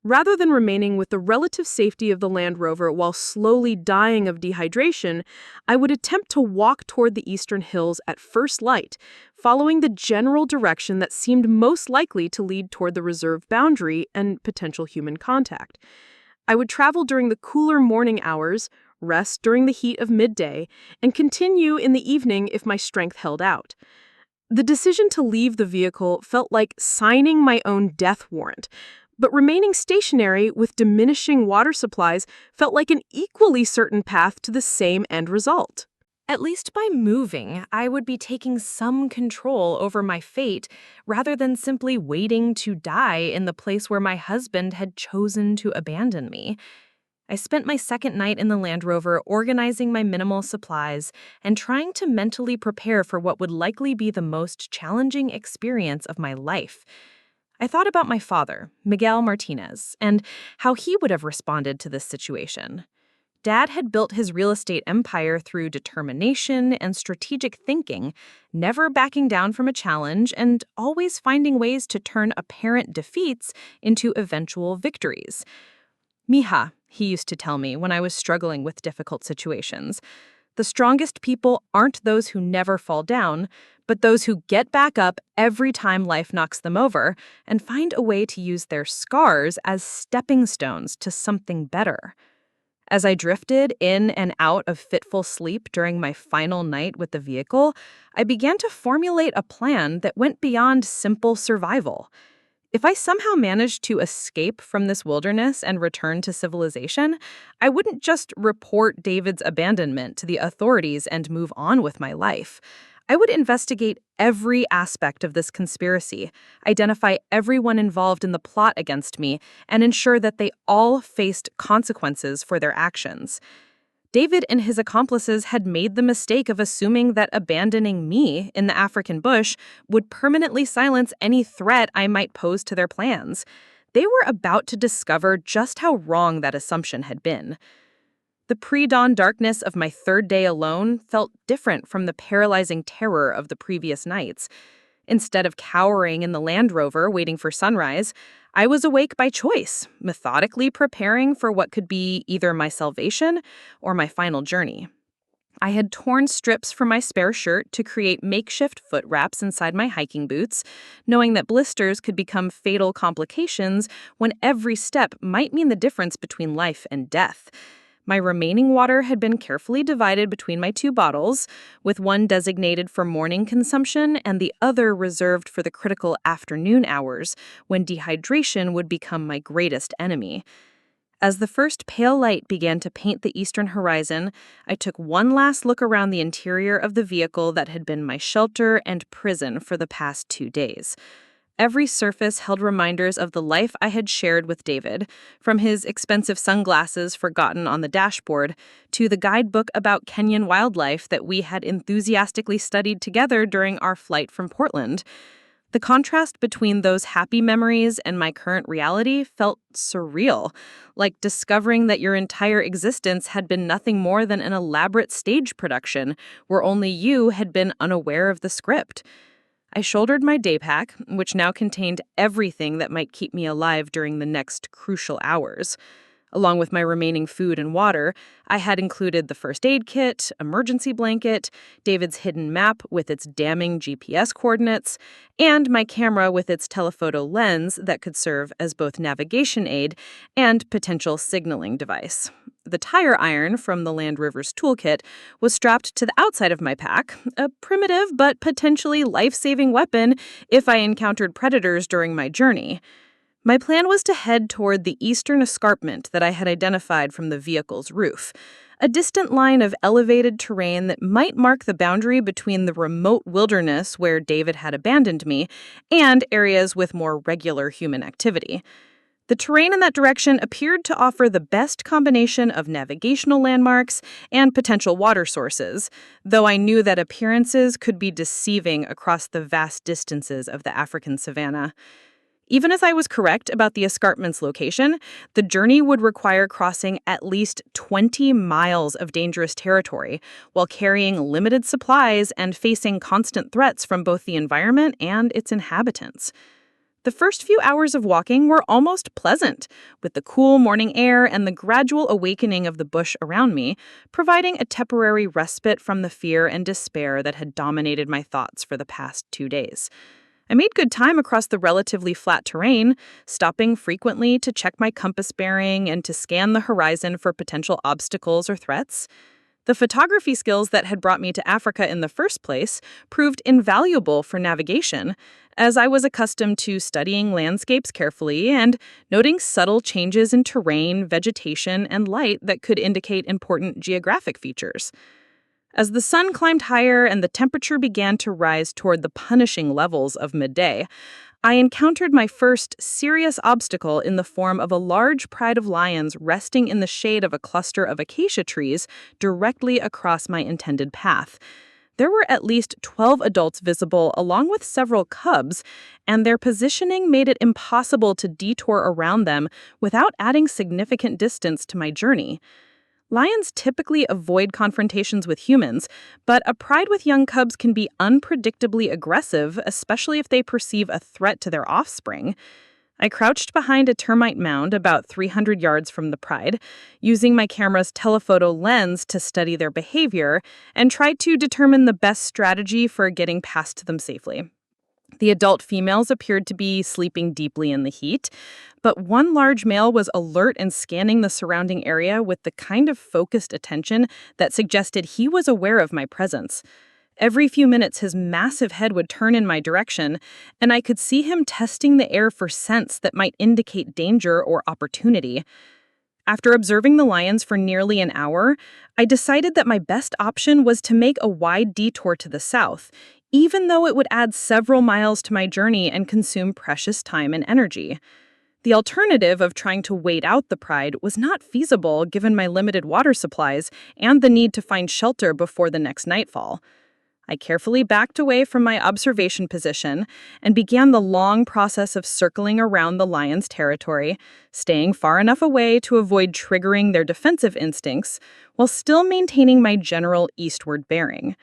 D: Rather than remaining with the relative safety of the Land Rover while slowly dying of dehydration, I would attempt to walk toward the eastern hills at first light, following the general direction that seemed most likely to lead toward the reserve boundary and potential human contact. I would travel during the cooler morning hours, rest during the heat of midday, and continue in the evening if my strength held out. The decision to leave the vehicle felt like signing my own death warrant, but remaining stationary with diminishing water supplies felt like an equally certain path to the same end result.
C: At least by moving, I would be taking some control over my fate rather than simply waiting to die in the place where my husband had chosen to abandon me. I spent my second night in the Land Rover organizing my minimal supplies and trying to mentally prepare for what would likely be the most challenging experience of my life. I thought about my father, Miguel Martinez, and how he would have responded to this situation. Dad had built his real estate empire through determination and strategic thinking, never backing down from a challenge and always finding ways to turn apparent defeats into eventual victories. Mija, he used to tell me when I was struggling with difficult situations, the strongest people aren't those who never fall down, but those who get back up every time life knocks them over and find a way to use their scars as stepping stones to something better. As I drifted in and out of fitful sleep during my final night with the vehicle, I began to formulate a plan that went beyond simple survival. If I somehow managed to escape from this wilderness and return to civilization, I wouldn't just report David's abandonment to the authorities and move on with my life. I would investigate every aspect of this conspiracy, identify everyone involved in the plot against me, and ensure that they all faced consequences for their actions. David and his accomplices had made the mistake of assuming that abandoning me in the African bush would permanently silence any threat I might pose to their plans. They were about to discover just how wrong that assumption had been. The pre-dawn darkness of my third day alone felt different from the paralyzing terror of the previous nights. Instead of cowering in the Land Rover waiting for sunrise, I was awake by choice, methodically preparing for what could be either my salvation or my final journey. I had torn strips from my spare shirt to create makeshift foot wraps inside my hiking boots, knowing that blisters could become fatal complications when every step might mean the difference between life and death. My remaining water had been carefully divided between my 2 bottles, with one designated for morning consumption and the other reserved for the critical afternoon hours, when dehydration would become my greatest enemy. As the first pale light began to paint the eastern horizon, I took one last look around the interior of the vehicle that had been my shelter and prison for the past 2 days. Every surface held reminders of the life I had shared with David, from his expensive sunglasses forgotten on the dashboard to the guidebook about Kenyan wildlife that we had enthusiastically studied together during our flight from Portland. The contrast between those happy memories and my current reality felt surreal, like discovering that your entire existence had been nothing more than an elaborate stage production where only you had been unaware of the script. I shouldered my day pack, which now contained everything that might keep me alive during the next crucial hours. Along with my remaining food and water, I had included the first aid kit, emergency blanket, David's hidden map with its damning GPS coordinates, and my camera with its telephoto lens that could serve as both navigation aid and potential signaling device. The tire iron from the Land Rover's toolkit was strapped to the outside of my pack, a primitive but potentially life-saving weapon if I encountered predators during my journey. My plan was to head toward the eastern escarpment that I had identified from the vehicle's roof, a distant line of elevated terrain that might mark the boundary between the remote wilderness where David had abandoned me and areas with more regular human activity. The terrain in that direction appeared to offer the best combination of navigational landmarks and potential water sources, though I knew that appearances could be deceiving across the vast distances of the African savanna.
D: Even as I was correct about the escarpment's location, the journey would require crossing at least 20 miles of dangerous territory while carrying limited supplies and facing constant threats from both the environment and its inhabitants. The first few hours of walking were almost pleasant, with the cool morning air and the gradual awakening of the bush around me, providing a temporary respite from the fear and despair that had dominated my thoughts for the past 2 days. I made good time across the relatively flat terrain, stopping frequently to check my compass bearing and to scan the horizon for potential obstacles or threats. The photography skills that had brought me to Africa in the first place proved invaluable for navigation, as I was accustomed to studying landscapes carefully and noting subtle changes in terrain, vegetation, and light that could indicate important geographic features. As the sun climbed higher and the temperature began to rise toward the punishing levels of midday, I encountered my first serious obstacle in the form of a large pride of lions resting in the shade of a cluster of acacia trees directly across my intended path. There were at least 12 adults visible along with several cubs, and their positioning made it impossible to detour around them without adding significant distance to my journey. Lions typically avoid confrontations with humans, but a pride with young cubs can be unpredictably aggressive, especially if they perceive a threat to their offspring. I crouched behind a termite mound about 300 yards from the pride, using my camera's telephoto lens to study their behavior and tried to determine the best strategy for getting past them safely. The adult females appeared to be sleeping deeply in the heat, but one large male was alert and scanning the surrounding area with the kind of focused attention that suggested he was aware of my presence. Every few minutes, his massive head would turn in my direction, and I could see him testing the air for scents that might indicate danger or opportunity. After observing the lions for nearly an hour, I decided that my best option was to make a wide detour to the south, even though it would add several miles to my journey and consume precious time and energy. The alternative of trying to wait out the pride was not feasible given my limited water supplies and the need to find shelter before the next nightfall. I carefully backed away from my observation position and began the long process of circling around the lion's territory, staying far enough away to avoid triggering their defensive instincts while still maintaining my general eastward bearing.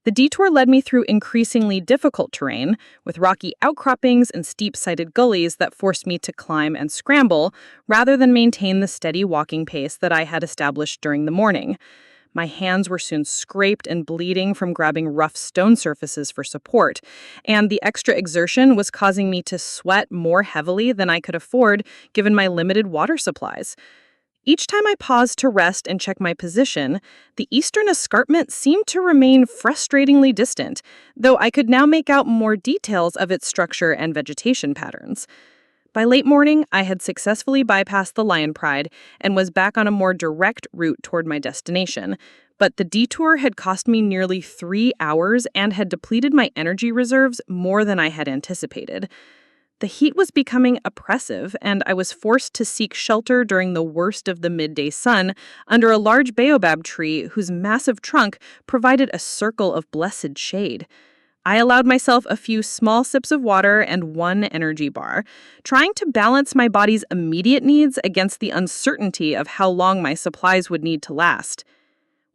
D: The detour led me through increasingly difficult terrain, with rocky outcroppings and steep-sided gullies that forced me to climb and scramble, rather than maintain the steady walking pace that I had established during the morning. My hands were soon scraped and bleeding from grabbing rough stone surfaces for support, and the extra exertion was causing me to sweat more heavily than I could afford given my limited water supplies. Each time I paused to rest and check my position, the eastern escarpment seemed to remain frustratingly distant, though I could now make out more details of its structure and vegetation patterns. By late morning, I had successfully bypassed the lion pride and was back on a more direct route toward my destination, but the detour had cost me nearly 3 hours and had depleted my energy reserves more than I had anticipated. The heat was becoming oppressive, and I was forced to seek shelter during the worst of the midday sun under a large baobab tree whose massive trunk provided a circle of blessed shade. I allowed myself a few small sips of water and one energy bar, trying to balance my body's immediate needs against the uncertainty of how long my supplies would need to last.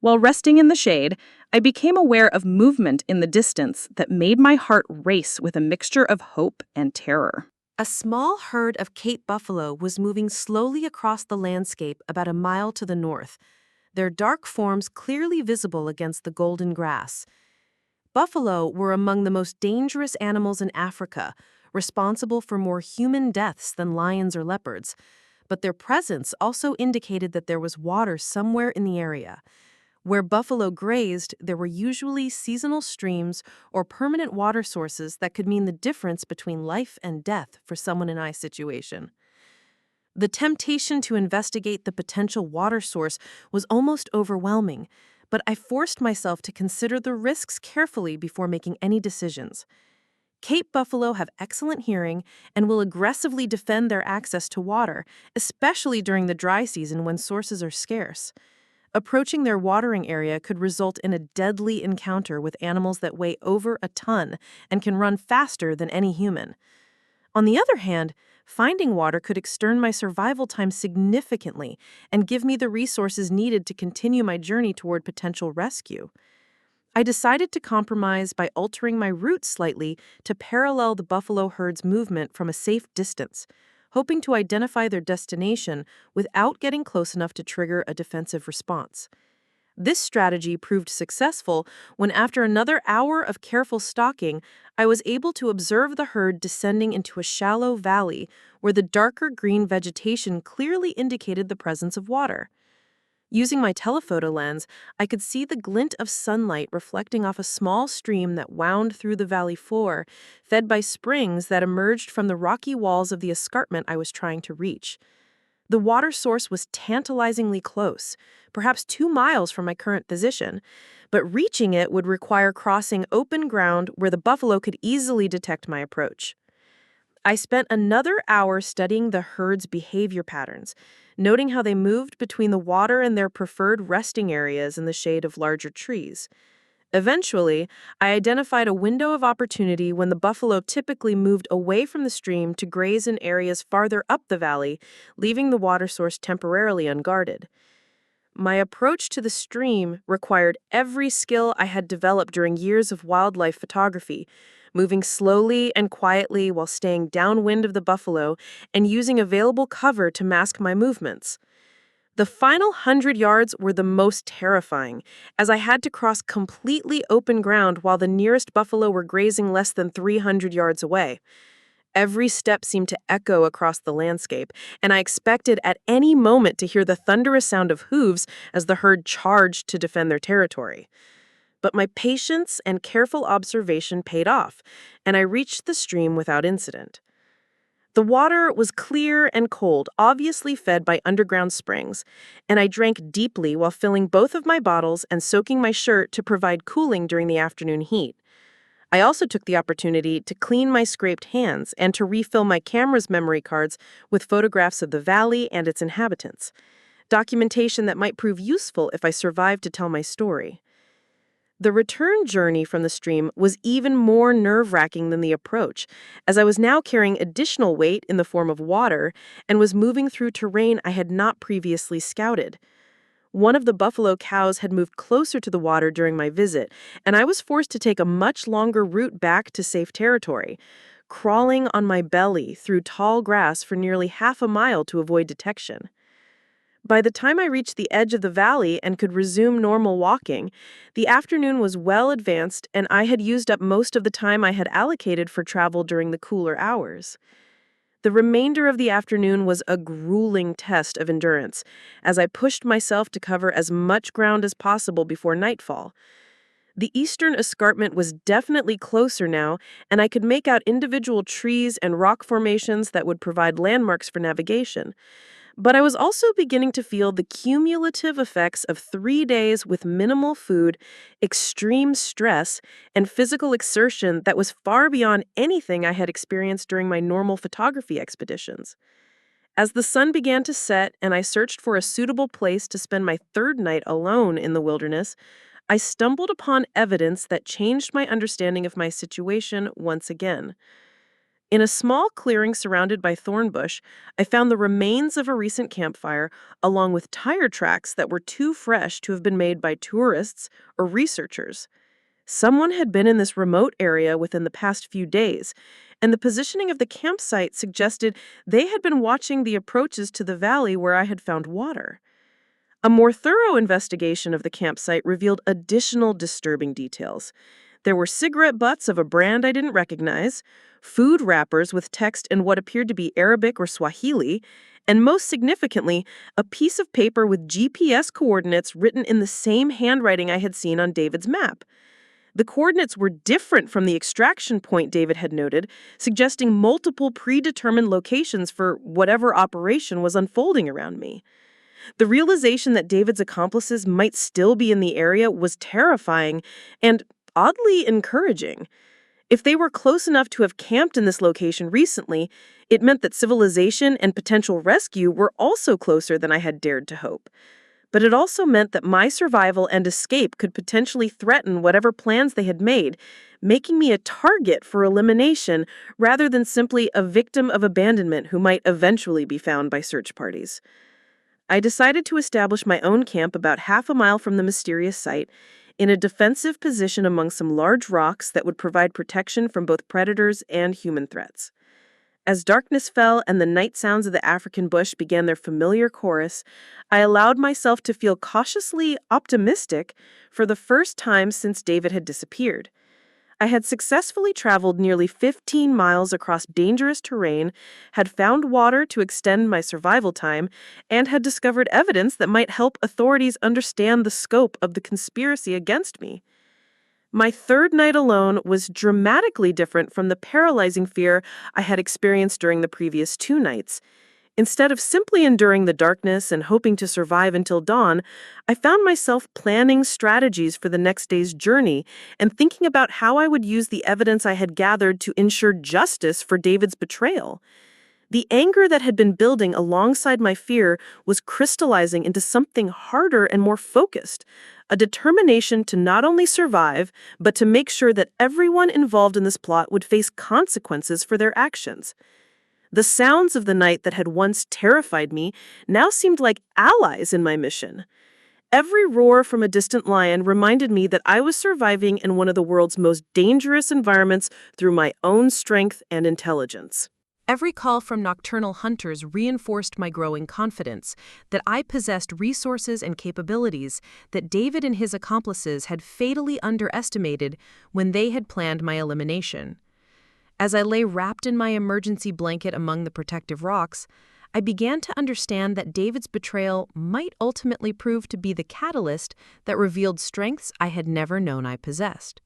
D: While resting in the shade, I became aware of movement in the distance that made my heart race with a mixture of hope and terror.
A: A small herd of Cape buffalo was moving slowly across the landscape about a mile to the north, their dark forms clearly visible against the golden grass. Buffalo were among the most dangerous animals in Africa, responsible for more human deaths than lions or leopards, but their presence also indicated that there was water somewhere in the area. Where buffalo grazed, there were usually seasonal streams or permanent water sources that could mean the difference between life and death for someone in my situation. The temptation to investigate the potential water source was almost overwhelming, but I forced myself to consider the risks carefully before making any decisions. Cape buffalo have excellent hearing and will aggressively defend their access to water, especially during the dry season when sources are scarce. Approaching their watering area could result in a deadly encounter with animals that weigh over a ton and can run faster than any human.
D: On the other hand, finding water could extend my survival time significantly and give me the resources needed to continue my journey toward potential rescue. I decided to compromise by altering my route slightly to parallel the buffalo herd's movement from a safe distance, hoping to identify their destination without getting close enough to trigger a defensive response. This strategy proved successful when, after another hour of careful stalking, I was able to observe the herd descending into a shallow valley where the darker green vegetation clearly indicated the presence of water. Using my telephoto lens, I could see the glint of sunlight reflecting off a small stream that wound through the valley floor, fed by springs that emerged from the rocky walls of the escarpment I was trying to reach. The water source was tantalizingly close, perhaps 2 miles from my current position, but reaching it would require crossing open ground where the buffalo could easily detect my approach. I spent another hour studying the herd's behavior patterns, noting how they moved between the water and their preferred resting areas in the shade of larger trees. Eventually, I identified a window of opportunity when the buffalo typically moved away from the stream to graze in areas farther up the valley, leaving the water source temporarily unguarded. My approach to the stream required every skill I had developed during years of wildlife photography, moving slowly and quietly while staying downwind of the buffalo and using available cover to mask my movements. The final 100 yards were the most terrifying, as I had to cross completely open ground while the nearest buffalo were grazing less than 300 yards away. Every step seemed to echo across the landscape, and I expected at any moment to hear the thunderous sound of hooves as the herd charged to defend their territory. But my patience and careful observation paid off, and I reached the stream without incident. The water was clear and cold, obviously fed by underground springs, and I drank deeply while filling both of my bottles and soaking my shirt to provide cooling during the afternoon heat. I also took the opportunity to clean my scraped hands and to refill my camera's memory cards with photographs of the valley and its inhabitants, documentation that might prove useful if I survived to tell my story. The return journey from the stream was even more nerve-wracking than the approach, as I was now carrying additional weight in the form of water and was moving through terrain I had not previously scouted. One of the buffalo cows had moved closer to the water during my visit, and I was forced to take a much longer route back to safe territory, crawling on my belly through tall grass for nearly half a mile to avoid detection. By the time I reached the edge of the valley and could resume normal walking, the afternoon was well advanced and I had used up most of the time I had allocated for travel during the cooler hours. The remainder of the afternoon was a grueling test of endurance, as I pushed myself to cover as much ground as possible before nightfall. The eastern escarpment was definitely closer now, and I could make out individual trees and rock formations that would provide landmarks for navigation. But I was also beginning to feel the cumulative effects of 3 days with minimal food, extreme stress, and physical exertion that was far beyond anything I had experienced during my normal photography expeditions. As the sun began to set and I searched for a suitable place to spend my third night alone in the wilderness, I stumbled upon evidence that changed my understanding of my situation once again. In a small clearing surrounded by thorn bush, I found the remains of a recent campfire, along with tire tracks that were too fresh to have been made by tourists or researchers. Someone had been in this remote area within the past few days, and the positioning of the campsite suggested they had been watching the approaches to the valley where I had found water. A more thorough investigation of the campsite revealed additional disturbing details. There were cigarette butts of a brand I didn't recognize, food wrappers with text in what appeared to be Arabic or Swahili, and most significantly, a piece of paper with GPS coordinates written in the same handwriting I had seen on David's map. The coordinates were different from the extraction point David had noted, suggesting multiple predetermined locations for whatever operation was unfolding around me. The realization that David's accomplices might still be in the area was terrifying and oddly encouraging. If they were close enough to have camped in this location recently, it meant that civilization and potential rescue were also closer than I had dared to hope. But it also meant that my survival and escape could potentially threaten whatever plans they had made, making me a target for elimination rather than simply a victim of abandonment who might eventually be found by search parties. I decided to establish my own camp about half a mile from the mysterious site, in a defensive position among some large rocks that would provide protection from both predators and human threats. As darkness fell and the night sounds of the African bush began their familiar chorus, I allowed myself to feel cautiously optimistic for the first time since David had disappeared. I had successfully traveled nearly 15 miles across dangerous terrain, had found water to extend my survival time, and had discovered evidence that might help authorities understand the scope of the conspiracy against me. My third night alone was dramatically different from the paralyzing fear I had experienced during the previous 2 nights. Instead of simply enduring the darkness and hoping to survive until dawn, I found myself planning strategies for the next day's journey and thinking about how I would use the evidence I had gathered to ensure justice for David's betrayal. The anger that had been building alongside my fear was crystallizing into something harder and more focused, a determination to not only survive, but to make sure that everyone involved in this plot would face consequences for their actions. The sounds of the night that had once terrified me now seemed like allies in my mission. Every roar from a distant lion reminded me that I was surviving in one of the world's most dangerous environments through my own strength and intelligence.
C: Every call from nocturnal hunters reinforced my growing confidence that I possessed resources and capabilities that David and his accomplices had fatally underestimated when they had planned my elimination. As I lay wrapped in my emergency blanket among the protective rocks, I began to understand that David's betrayal might ultimately prove to be the catalyst that revealed strengths I had never known I possessed.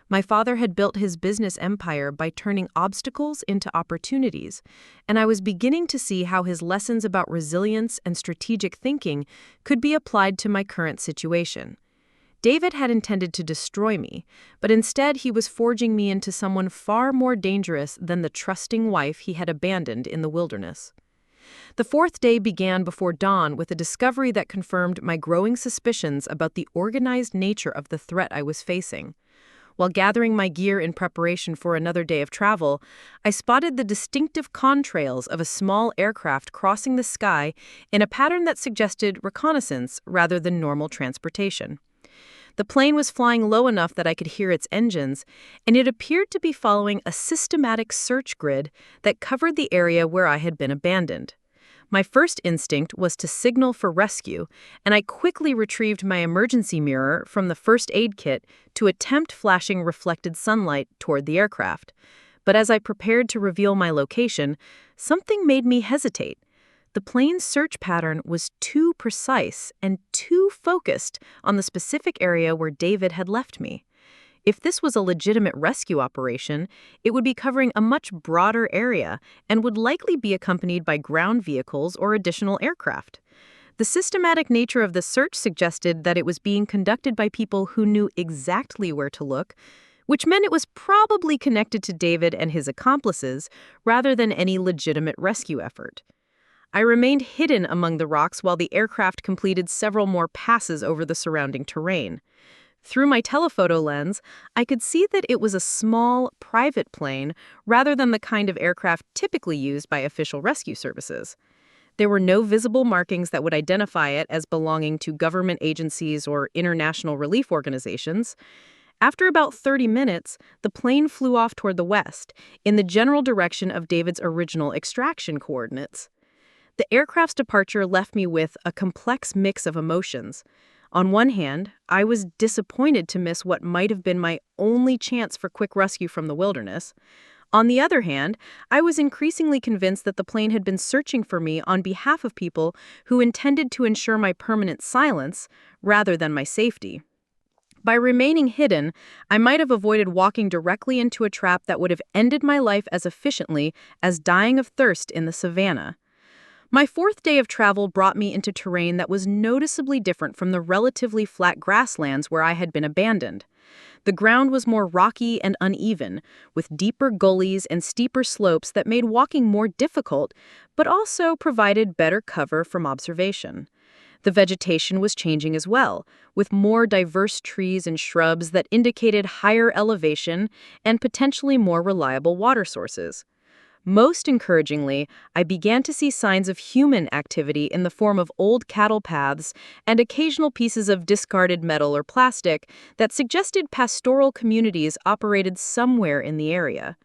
C: My father had built his business empire by turning obstacles into opportunities, and I was beginning to see how his lessons about resilience and strategic thinking could be applied to my current situation. David had intended to destroy me, but instead he was forging me into someone far more dangerous than the trusting wife he had abandoned in the wilderness. The 4th day began before dawn with a discovery that confirmed my growing suspicions about the organized nature of the threat I was facing. While gathering my gear in preparation for another day of travel, I spotted the distinctive contrails of a small aircraft crossing the sky in a pattern that suggested reconnaissance rather than normal transportation. The plane was flying low enough that I could hear its engines, and it appeared to be following a systematic search grid that covered the area where I had been abandoned. My first instinct was to signal for rescue, and I quickly retrieved my emergency mirror from the first aid kit to attempt flashing reflected sunlight toward the aircraft. But as I prepared to reveal my location, something made me hesitate. The plane's search pattern was too precise and too focused on the specific area where David had left me. If this was a legitimate rescue operation, it would be covering a much broader area and would likely be accompanied by ground vehicles or additional aircraft. The systematic nature of the search suggested that it was being conducted by people who knew exactly where to look, which meant it was probably connected to David and his accomplices rather than any legitimate rescue effort. I remained hidden among the rocks while the aircraft completed several more passes over the surrounding terrain. Through my telephoto lens, I could see that it was a small, private plane rather than the kind of aircraft typically used by official rescue services. There were no visible markings that would identify it as belonging to government agencies or international relief organizations. After about 30 minutes, the plane flew off toward the west, in the general direction of David's original extraction coordinates. The aircraft's departure left me with a complex mix of emotions. On one hand, I was disappointed to miss what might have been my only chance for quick rescue from the wilderness. On the other hand, I was increasingly convinced that the plane had been searching for me on behalf of people who intended to ensure my permanent silence rather than my safety. By remaining hidden, I might have avoided walking directly into a trap that would have ended my life as efficiently as dying of thirst in the savanna. My 4th day of travel brought me into terrain that was noticeably different from the relatively flat grasslands where I had been abandoned. The ground was more rocky and uneven, with deeper gullies and steeper slopes that made walking more difficult, but also provided better cover from observation.
D: The vegetation was changing as well, with more diverse trees and shrubs that indicated higher elevation and potentially more reliable water sources. Most encouragingly, I began to see signs of human activity in the form of old cattle paths and occasional pieces of discarded metal or plastic that suggested pastoral communities operated somewhere in the area.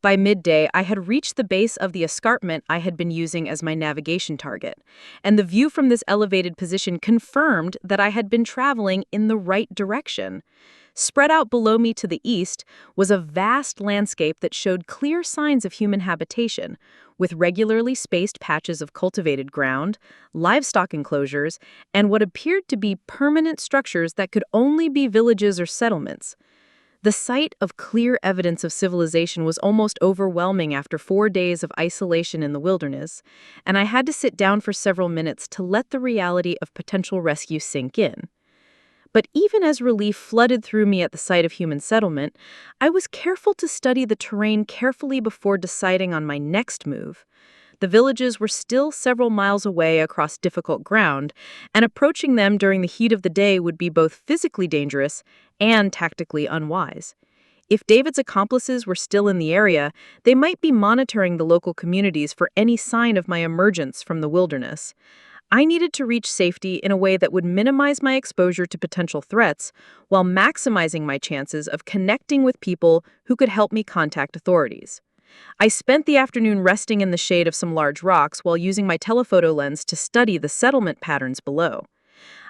D: By midday, I had reached the base of the escarpment I had been using as my navigation target, and the view from this elevated position confirmed that I had been traveling in the right direction. Spread out below me to the east was a vast landscape that showed clear signs of human habitation, with regularly spaced patches of cultivated ground, livestock enclosures, and what appeared to be permanent structures that could only be villages or settlements. The sight of clear evidence of civilization was almost overwhelming after 4 days of isolation in the wilderness, and I had to sit down for several minutes to let the reality of potential rescue sink in. But even as relief flooded through me at the sight of human settlement, I was careful to study the terrain carefully before deciding on my next move. The villages were still several miles away across difficult ground, and approaching them during the heat of the day would be both physically dangerous and tactically unwise. If David's accomplices were still in the area, they might be monitoring the local communities for any sign of my emergence from the wilderness. I needed to reach safety in a way that would minimize my exposure to potential threats while maximizing my chances of connecting with people who could help me contact authorities. I spent the afternoon resting in the shade of some large rocks while using my telephoto lens to study the settlement patterns below.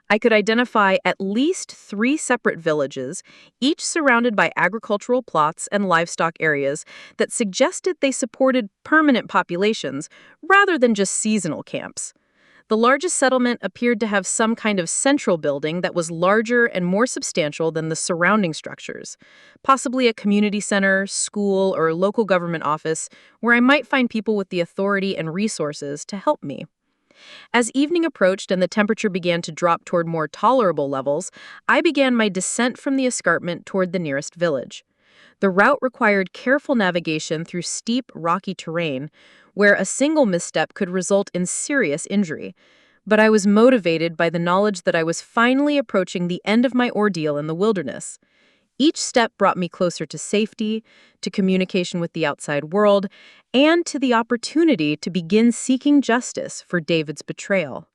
D: I could identify at least 3 separate villages, each surrounded by agricultural plots and livestock areas that suggested they supported permanent populations rather than just seasonal camps. The largest settlement appeared to have some kind of central building that was larger and more substantial than the surrounding structures, possibly a community center, school, or local government office where I might find people with the authority and resources to help me. As evening approached and the temperature began to drop toward more tolerable levels, I began my descent from the escarpment toward the nearest village. The route required careful navigation through steep, rocky terrain, where a single misstep could result in serious injury. But I was motivated by the knowledge that I was finally approaching the end of my ordeal in the wilderness. Each step brought me closer to safety, to communication with the outside world, and to the opportunity to begin seeking justice for David's betrayal.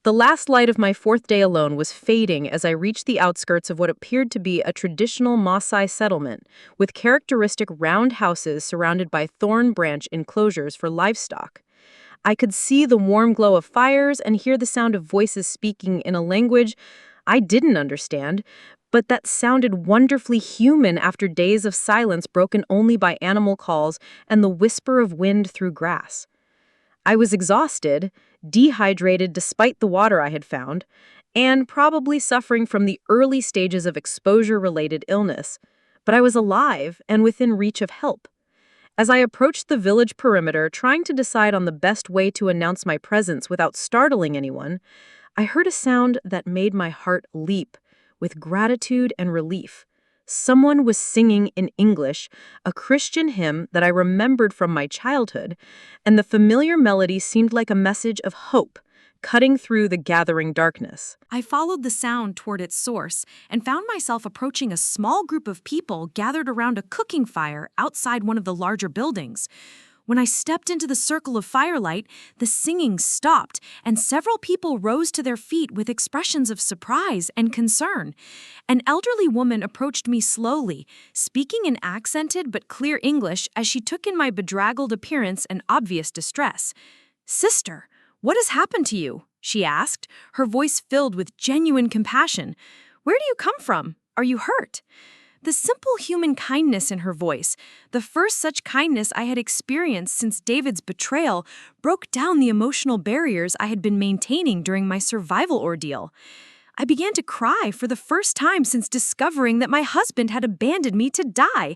D: The last light of my 4th day alone was fading as I reached the outskirts of what appeared to be a traditional Maasai settlement, with characteristic round houses surrounded by thorn branch enclosures for livestock. I could see the warm glow of fires and hear the sound of voices speaking in a language I didn't understand, but that sounded wonderfully human after days of silence broken only by animal calls and the whisper of wind through grass. I was exhausted, dehydrated despite the water I had found, and probably suffering from the early stages of exposure-related illness, but I was alive and within reach of help. As I approached the village perimeter, trying to decide on the best way to announce my presence without startling anyone, I heard a sound that made my heart leap with gratitude and relief. Someone was singing in English, a Christian hymn that I remembered from my childhood, and the familiar melody seemed like a message of hope, cutting through the gathering darkness.
A: I followed the sound toward its source and found myself approaching a small group of people gathered around a cooking fire outside one of the larger buildings. When I stepped into the circle of firelight, the singing stopped, and several people rose to their feet with expressions of surprise and concern. An elderly woman approached me slowly, speaking in accented but clear English as she took in my bedraggled appearance and obvious distress. "Sister, what has happened to you?" she asked, her voice filled with genuine compassion. "Where do you come from? Are you hurt?" The simple human kindness in her voice, the first such kindness I had experienced since David's betrayal, broke down the emotional barriers I had been maintaining during my survival ordeal. I began to cry for the first time since discovering that my husband had abandoned me to die.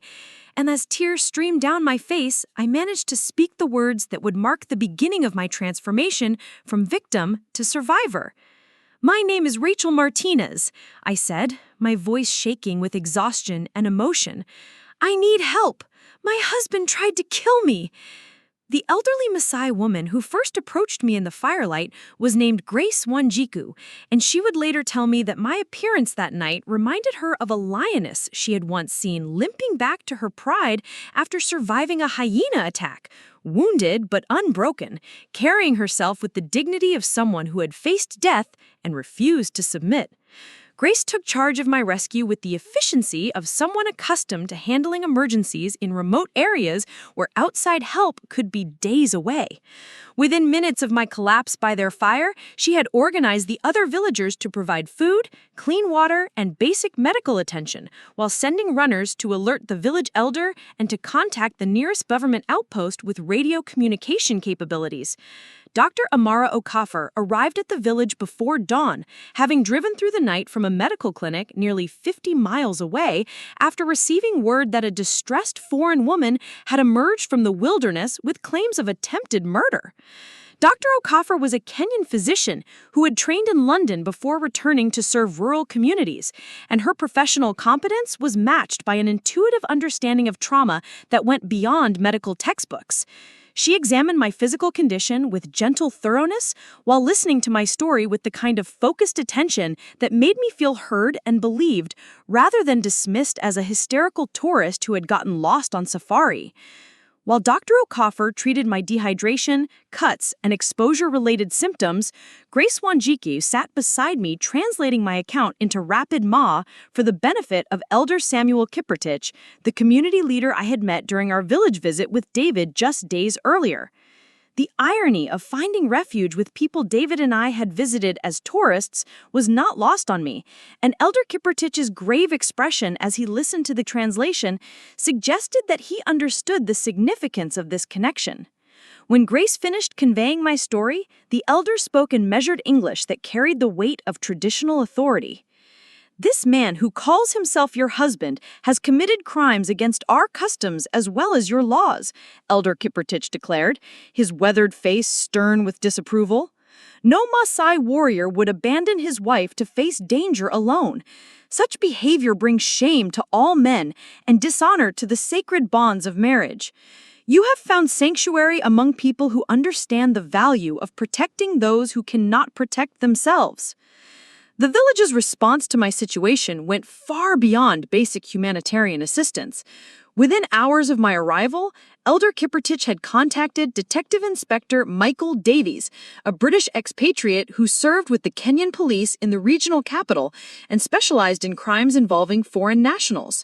A: And as tears streamed down my face, I managed to speak the words that would mark the beginning of my transformation from victim to survivor. "My name is Rachel Martinez," I said, my voice shaking with exhaustion and emotion. "I need help. My husband tried to kill me." The elderly Maasai woman who first approached me in the firelight was named Grace Wanjiku, and she would later tell me that my appearance that night reminded her of a lioness she had once seen limping back to her pride after surviving a hyena attack, wounded but unbroken, carrying herself with the dignity of someone who had faced death and refused to submit. Grace took charge of my rescue with the efficiency of someone accustomed to handling emergencies in remote areas where outside help could be days away. Within minutes of my collapse by their fire, she had organized the other villagers to provide food, clean water, and basic medical attention, while sending runners to alert the village elder and to contact the nearest government outpost with radio communication capabilities. Dr. Amara Okafor arrived at the village before dawn, having driven through the night from a medical clinic nearly 50 miles away after receiving word that a distressed foreign woman had emerged from the wilderness with claims of attempted murder. Dr. Okafor was a Kenyan physician who had trained in London before returning to serve rural communities, and her professional competence was matched by an intuitive understanding of trauma that went beyond medical textbooks. She examined my physical condition with gentle thoroughness while listening to my story with the kind of focused attention that made me feel heard and believed rather than dismissed as a hysterical tourist who had gotten lost on safari. While Dr. Okafor treated my dehydration, cuts, and exposure-related symptoms, Grace Wanjiku sat beside me translating my account into rapid Ma for the benefit of Elder Samuel Kiprotich, the community leader I had met during our village visit with David just days earlier. The irony of finding refuge with people David and I had visited as tourists was not lost on me, and Elder Kiprotich's grave expression as he listened to the translation suggested that he understood the significance of this connection. When Grace finished conveying my story, the elder spoke in measured English that carried the weight of traditional authority. "This man who calls himself your husband has committed crimes against our customs as well as your laws," Elder Kiprotich declared, his weathered face stern with disapproval. "No Maasai warrior would abandon his wife to face danger alone. Such behavior brings shame to all men and dishonor to the sacred bonds of marriage. You have found sanctuary among people who understand the value of protecting those who cannot protect themselves." The village's response to my situation went far beyond basic humanitarian assistance. Within hours of my arrival, Elder Kiprotich had contacted Detective Inspector Michael Davies, a British expatriate who served with the Kenyan police in the regional capital and specialized in crimes involving foreign nationals.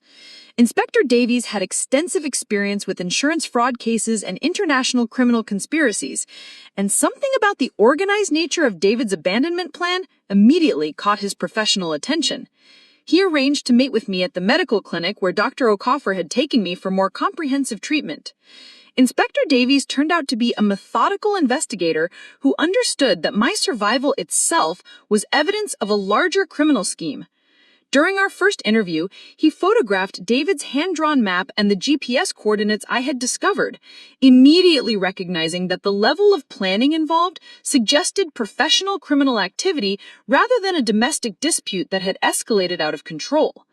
A: Inspector Davies had extensive experience with insurance fraud cases and international criminal conspiracies, and something about the organized nature of David's abandonment plan immediately caught his professional attention. He arranged to meet with me at the medical clinic where Dr. Okafor had taken me for more comprehensive treatment. Inspector Davies turned out to be a methodical investigator who understood that my survival itself was evidence of a larger criminal scheme. During our first interview, he photographed David's hand-drawn map and the GPS coordinates I had discovered, immediately recognizing that the level of planning involved suggested professional criminal activity rather than a domestic dispute that had escalated out of control.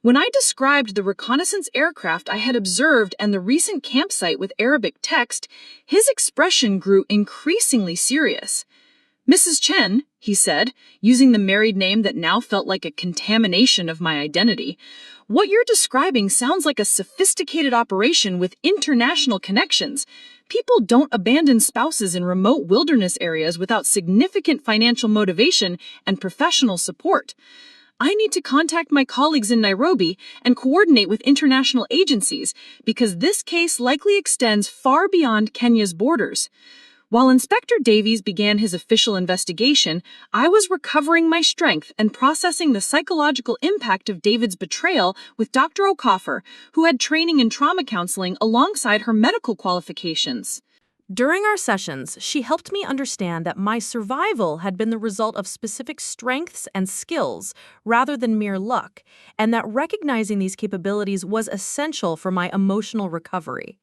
A: When I described the reconnaissance aircraft I had observed and the recent campsite with Arabic text, his expression grew increasingly serious. "Mrs. Chen," he said, using the married name that now felt like a contamination of my identity, "what you're describing sounds like a sophisticated operation with international connections. People don't abandon spouses in remote wilderness areas without significant financial motivation and professional support. I need to contact my colleagues in Nairobi and coordinate with international agencies because this case likely extends far beyond Kenya's borders." While Inspector Davies began his official investigation, I was recovering my strength and processing the psychological impact of David's betrayal with Dr. Okafor, who had training in trauma counseling alongside her medical qualifications.
C: During our sessions, she helped me understand that my survival had been the result of specific strengths and skills rather than mere luck, and that recognizing these capabilities was essential for my emotional recovery.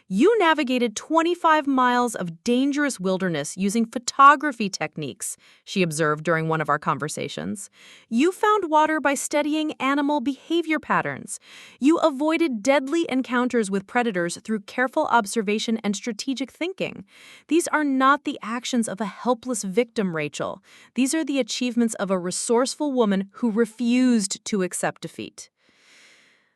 A: You navigated 25 miles of dangerous wilderness using photography techniques, she observed during one of our conversations. You found water by studying animal behavior patterns. You avoided deadly encounters with predators through careful observation and strategic thinking. These are not the actions of a helpless victim, Rachel. These are the achievements of a resourceful woman who refused to accept defeat.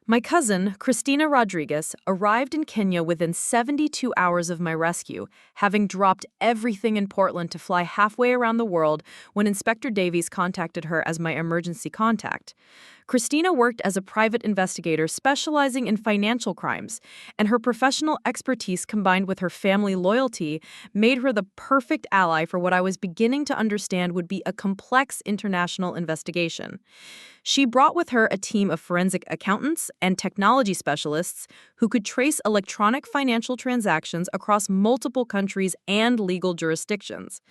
A: My cousin, Christina Rodriguez, arrived in Kenya within 72 hours of my rescue, having dropped everything in Portland to fly halfway around the world when Inspector Davies contacted her as my emergency contact. Christina worked as a private investigator specializing in financial crimes, and her professional expertise combined with her family loyalty made her the perfect ally for what I was beginning to understand would be a complex international investigation. She brought with her a team of forensic accountants and technology specialists who could trace electronic financial transactions across multiple countries and legal jurisdictions.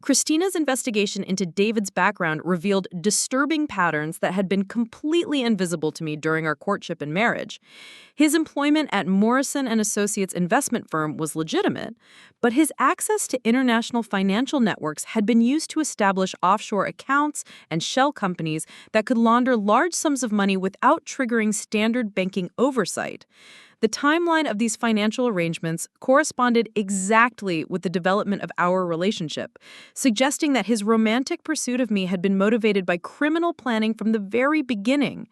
A: Christina's investigation into David's background revealed disturbing patterns that had been completely invisible to me during our courtship and marriage. His employment at Morrison & Associates investment firm was legitimate, but his access to international financial networks had been used to establish offshore accounts and shell companies that could launder large sums of money without triggering standard banking oversight. The timeline of these financial arrangements corresponded exactly with the development of our relationship, suggesting that his romantic pursuit of me had been motivated by criminal planning from the very beginning.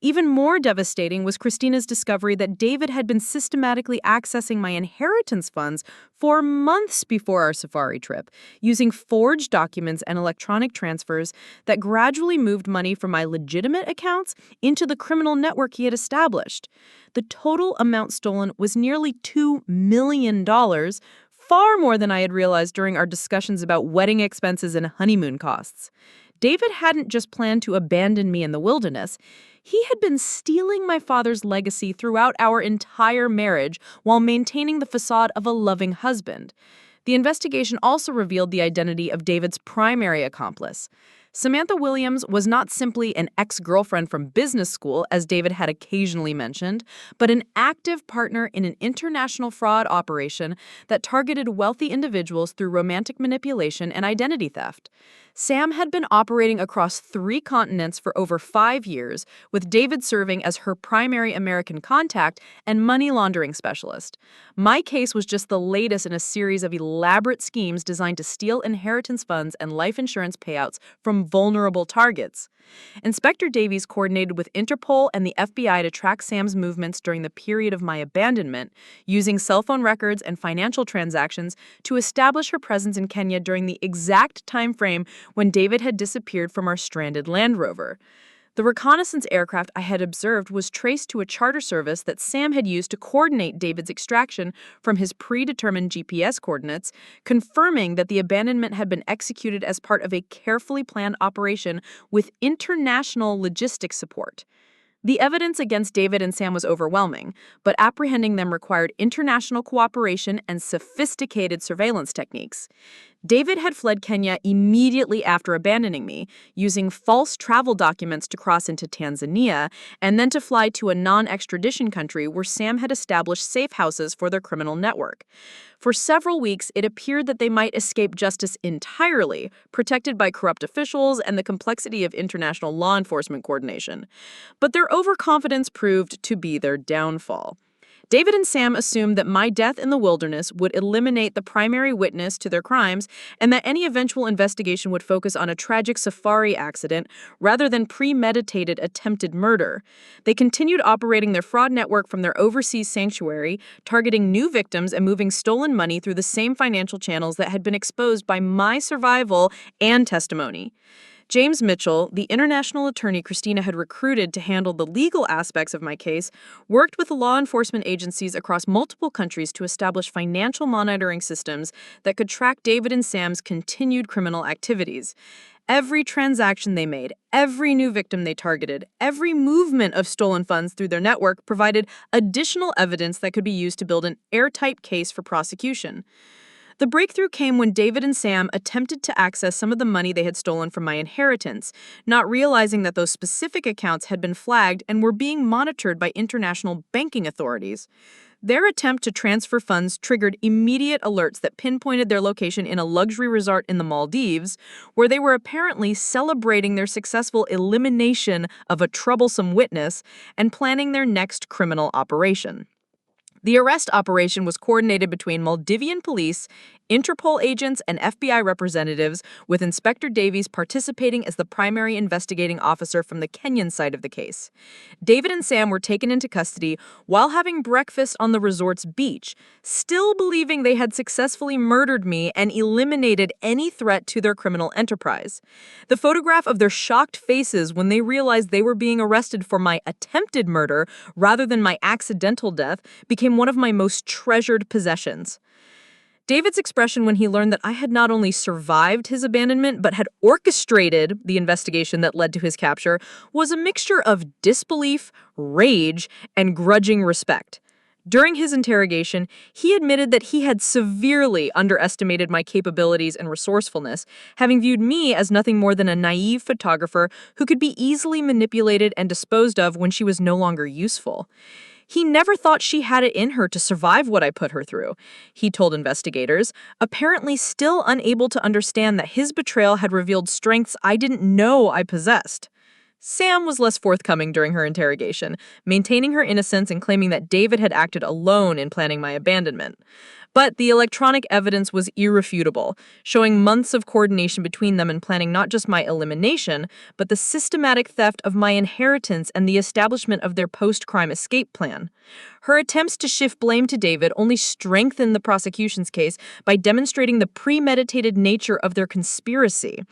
A: Even more devastating was Christina's discovery that David had been systematically accessing my inheritance funds for months before our safari trip, using forged documents and electronic transfers that gradually moved money from my legitimate accounts into the criminal network he had established. The total amount stolen was nearly $2 million, far more than I had realized during our discussions about wedding expenses and honeymoon costs. David hadn't just planned to abandon me in the wilderness. He had been stealing my father's legacy throughout our entire marriage while maintaining the facade of a loving husband. The investigation also revealed the identity of David's primary accomplice. Samantha Williams was not simply an ex-girlfriend from business school, as David had occasionally mentioned, but an active partner in an international fraud operation that targeted wealthy individuals through romantic manipulation and identity theft. Sam had been operating across 3 continents for over 5 years, with David serving as her primary American contact and money laundering specialist. My case was just the latest in a series of elaborate schemes designed to steal inheritance funds and life insurance payouts from vulnerable targets. Inspector Davies coordinated with Interpol and the FBI to track Sam's movements during the period of my abandonment, using cell phone records and financial transactions to establish her presence in Kenya during the exact time frame when David had disappeared from our stranded Land Rover. The reconnaissance aircraft I had observed was traced to a charter service that Sam had used to coordinate David's extraction from his predetermined GPS coordinates, confirming that the abandonment had been executed as part of a carefully planned operation with international logistics support. The evidence against David and Sam was overwhelming, but apprehending them required international cooperation and sophisticated surveillance techniques. David had fled Kenya immediately after abandoning me, using false travel documents to cross into Tanzania and then to fly to a non-extradition country where Sam had established safe houses for their criminal network. For several weeks, it appeared that they might escape justice entirely, protected by corrupt officials and the complexity of international law enforcement coordination. But their overconfidence proved to be their downfall. David and Sam assumed that my death in the wilderness would eliminate the primary witness to their crimes and that any eventual investigation would focus on a tragic safari accident rather than premeditated attempted murder. They continued operating their fraud network from their overseas sanctuary, targeting new victims and moving stolen money through the same financial channels that had been exposed by my survival and testimony. James Mitchell, the international attorney Christina had recruited to handle the legal aspects of my case, worked with law enforcement agencies across multiple countries to establish financial monitoring systems that could track David and Sam's continued criminal activities. Every transaction they made, every new victim they targeted, every movement of stolen funds through their network provided additional evidence that could be used to build an airtight case for prosecution. The breakthrough came when David and Sam attempted to access some of the money they had stolen from my inheritance, not realizing that those specific accounts had been flagged and were being monitored by international banking authorities.
E: Their attempt to transfer funds triggered immediate alerts that pinpointed their location in a luxury resort in the Maldives, where they were apparently celebrating their successful elimination of a troublesome witness and planning their next criminal operation. The arrest operation was coordinated between Maldivian police, Interpol agents, and FBI representatives, with Inspector Davies participating as the primary investigating officer from the Kenyan side of the case. David and Sam were taken into custody while having breakfast on the resort's beach, still believing they had successfully murdered me and eliminated any threat to their criminal enterprise. The photograph of their shocked faces when they realized they were being arrested for my attempted murder rather than my accidental death became one of my most treasured possessions. David's expression when he learned that I had not only survived his abandonment but had orchestrated the investigation that led to his capture was a mixture of disbelief, rage, and grudging respect. During his interrogation, he admitted that he had severely underestimated my capabilities and resourcefulness, having viewed me as nothing more than a naive photographer who could be easily manipulated and disposed of when she was no longer useful. He never thought she had it in her to survive what I put her through, he told investigators, apparently still unable to understand that his betrayal had revealed strengths I didn't know I possessed. Sam was less forthcoming during her interrogation, maintaining her innocence and claiming that David had acted alone in planning my abandonment. But the electronic evidence was irrefutable, showing months of coordination between them in planning not just my elimination, but the systematic theft of my inheritance and the establishment of their post-crime escape plan. Her attempts to shift blame to David only strengthened the prosecution's case by demonstrating the premeditated nature of their conspiracy.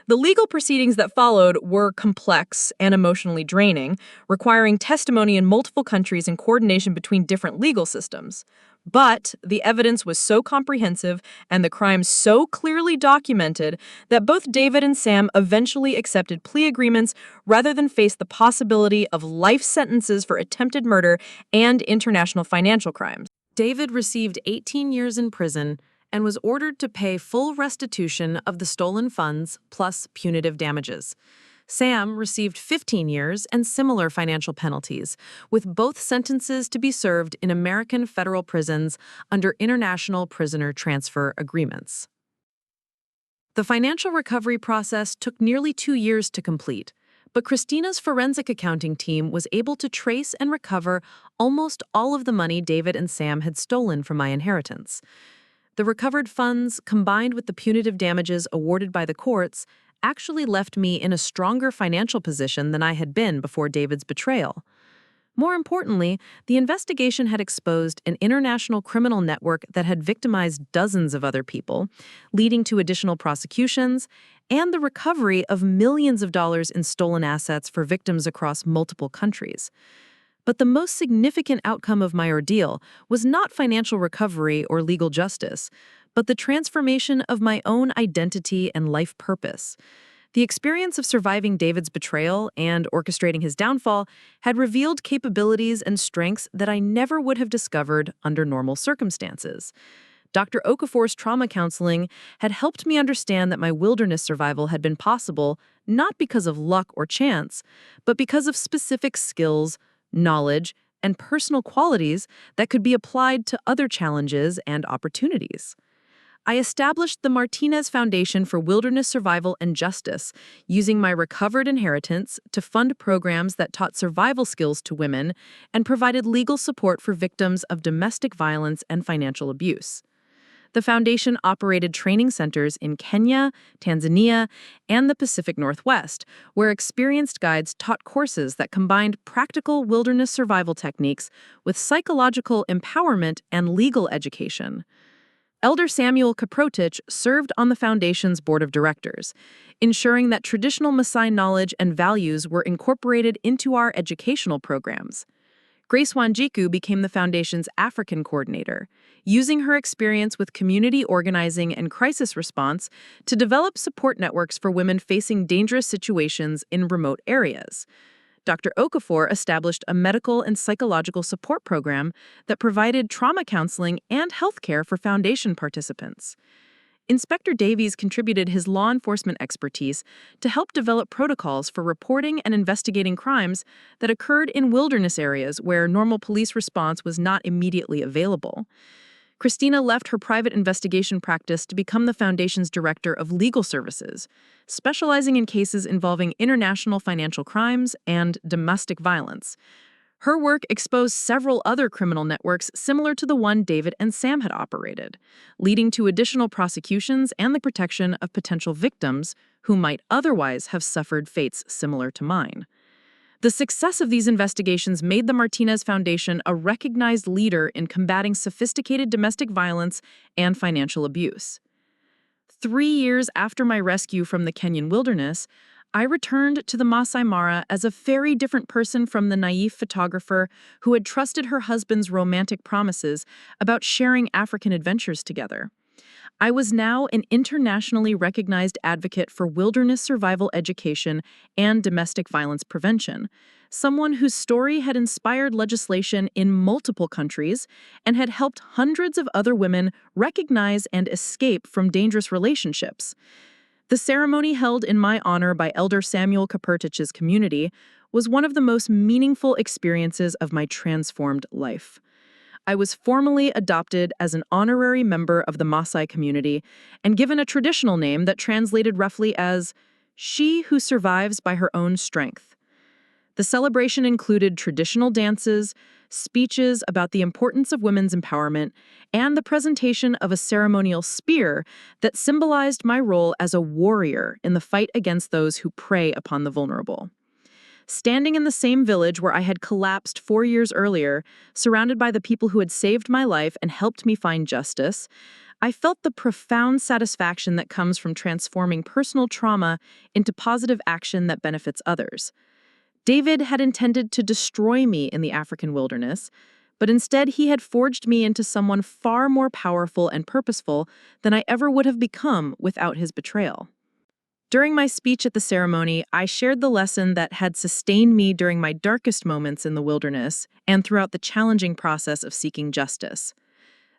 E: The legal proceedings that followed were complex and emotionally draining, requiring testimony in multiple countries and coordination between different legal systems. But the evidence was so comprehensive and the crimes so clearly documented that both David and Sam eventually accepted plea agreements rather than face the possibility of life sentences for attempted murder and international financial crimes.
A: David received 18 years in prison and was ordered to pay full restitution of the stolen funds plus punitive damages. Sam received 15 years and similar financial penalties, with both sentences to be served in American federal prisons under international prisoner transfer agreements. The financial recovery process took nearly 2 years to complete, but Christina's forensic accounting team was able to trace and recover almost all of the money David and Sam had stolen from my inheritance. The recovered funds, combined with the punitive damages awarded by the courts, actually left me in a stronger financial position than I had been before David's betrayal. More importantly, the investigation had exposed an international criminal network that had victimized dozens of other people, leading to additional prosecutions and the recovery of millions of dollars in stolen assets for victims across multiple countries. But the most significant outcome of my ordeal was not financial recovery or legal justice, but the transformation of my own identity and life purpose. The experience of surviving David's betrayal and orchestrating his downfall had revealed capabilities and strengths that I never would have discovered under normal circumstances. Dr. Okafor's trauma counseling had helped me understand that my wilderness survival had been possible not because of luck or chance, but because of specific skills, knowledge, and personal qualities that could be applied to other challenges and opportunities. I established the Martinez Foundation for Wilderness Survival and Justice, using my recovered inheritance to fund programs that taught survival skills to women and provided legal support for victims of domestic violence and financial abuse. The foundation operated training centers in Kenya, Tanzania, and the Pacific Northwest, where experienced guides taught courses that combined practical wilderness survival techniques with psychological empowerment and legal education. Elder Samuel Kaprotich served on the foundation's board of directors, ensuring that traditional Maasai knowledge and values were incorporated into our educational programs. Grace Wanjiku became the foundation's African coordinator, using her experience with community organizing and crisis response to develop support networks for women facing dangerous situations in remote areas. Dr. Okafor established a medical and psychological support program that provided trauma counseling and health care for foundation participants.
E: Inspector Davies contributed his law enforcement expertise to help develop protocols for reporting and investigating crimes that occurred in wilderness areas where normal police response was not immediately available. Christina left her private investigation practice to become the Foundation's director of legal services, specializing in cases involving international financial crimes and domestic violence. Her work exposed several other criminal networks similar to the one David and Sam had operated, leading to additional prosecutions and the protection of potential victims who might otherwise have suffered fates similar to mine. The success of these investigations made the Martinez Foundation a recognized leader in combating sophisticated domestic violence and financial abuse. 3 years after my rescue from the Kenyan wilderness, I returned to the Maasai Mara as a very different person from the naive photographer who had trusted her husband's romantic promises about sharing African adventures together. I was now an internationally recognized advocate for wilderness survival education and domestic violence prevention, someone whose story had inspired legislation in multiple countries and had helped hundreds of other women recognize and escape from dangerous relationships. The ceremony held in my honor by Elder Samuel Kapertich's community was one of the most meaningful experiences of my transformed life. I was formally adopted as an honorary member of the Maasai community and given a traditional name that translated roughly as "she who survives by her own strength." The celebration included traditional dances, speeches about the importance of women's empowerment, and the presentation of a ceremonial spear that symbolized my role as a warrior in the fight against those who prey upon the vulnerable. Standing in the same village where I had collapsed 4 years earlier, surrounded by the people who had saved my life and helped me find justice, I felt the profound satisfaction that comes from transforming personal trauma into positive action that benefits others. David had intended to destroy me in the African wilderness, but instead he had forged me into someone far more powerful and purposeful than I ever would have become without his betrayal. During my speech at the ceremony, I shared the lesson that had sustained me during my darkest moments in the wilderness and throughout the challenging process of seeking justice.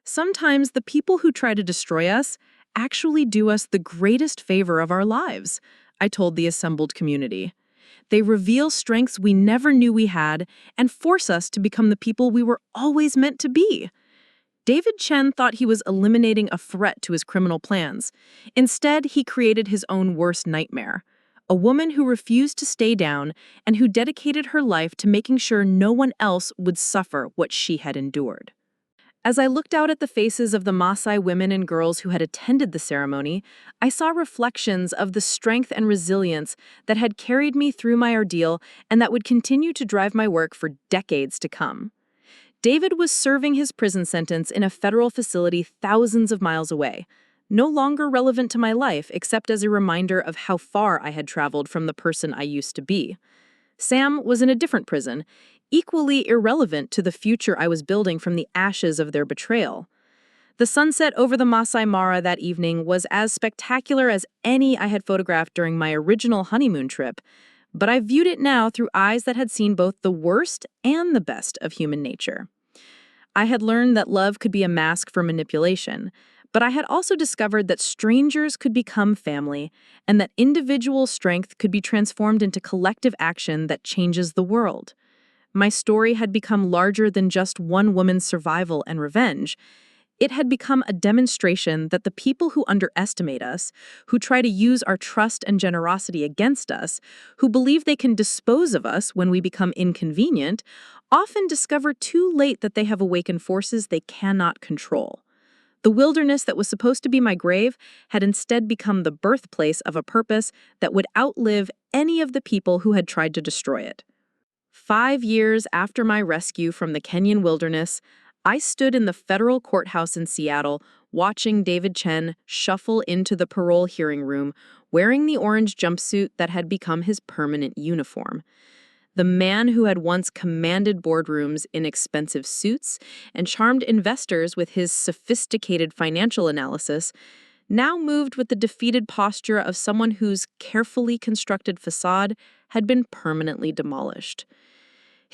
E: Sometimes the people who try to destroy us actually do us the greatest favor of our lives, I told the assembled community. They reveal strengths we never knew we had and force us to become the people we were always meant to be. David Chen thought he was eliminating a threat to his criminal plans. Instead, he created his own worst nightmare, a woman who refused to stay down and who dedicated her life to making sure no one else would suffer what she had endured. As I looked out at the faces of the Maasai women and girls who had attended the ceremony, I saw reflections of the strength and resilience that had carried me through my ordeal and that would continue to drive my work for decades to come. David was serving his prison sentence in a federal facility thousands of miles away, no longer relevant to my life except as a reminder of how far I had traveled from the person I used to be. Sam was in a different prison, equally irrelevant to the future I was building from the ashes of their betrayal. The sunset over the Maasai Mara that evening was as spectacular as any I had photographed during my original honeymoon trip, but I viewed it now through eyes that had seen both the worst and the best of human nature. I had learned that love could be a mask for manipulation, but I had also discovered that strangers could become family and that individual strength could be transformed into collective action that changes the world. My story had become larger than just one woman's survival and revenge. It had become a demonstration that the people who underestimate us, who try to use our trust and generosity against us, who believe they can dispose of us when we become inconvenient, often discover too late that they have awakened forces they cannot control. The wilderness that was supposed to be my grave had instead become the birthplace of a purpose that would outlive any of the people who had tried to destroy it. 5 years after my rescue from the Kenyan wilderness, I stood in the federal courthouse in Seattle watching David Chen shuffle into the parole hearing room wearing the orange jumpsuit that had become his permanent uniform. The man who had once commanded boardrooms in expensive suits and charmed investors with his sophisticated financial analysis now moved with the defeated posture of someone whose carefully constructed facade had been permanently demolished.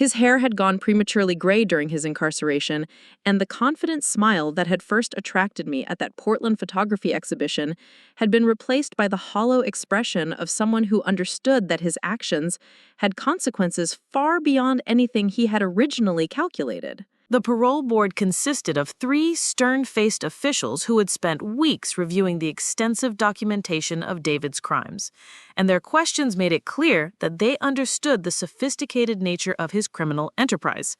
E: His hair had gone prematurely gray during his incarceration, and the confident smile that had first attracted me at that Portland photography exhibition had been replaced by the hollow expression of someone who understood that his actions had consequences far beyond anything he had originally calculated.
A: The parole board consisted of 3 stern-faced officials who had spent weeks reviewing the extensive documentation of David's crimes, and their questions made it clear that they understood the sophisticated nature of his criminal enterprise.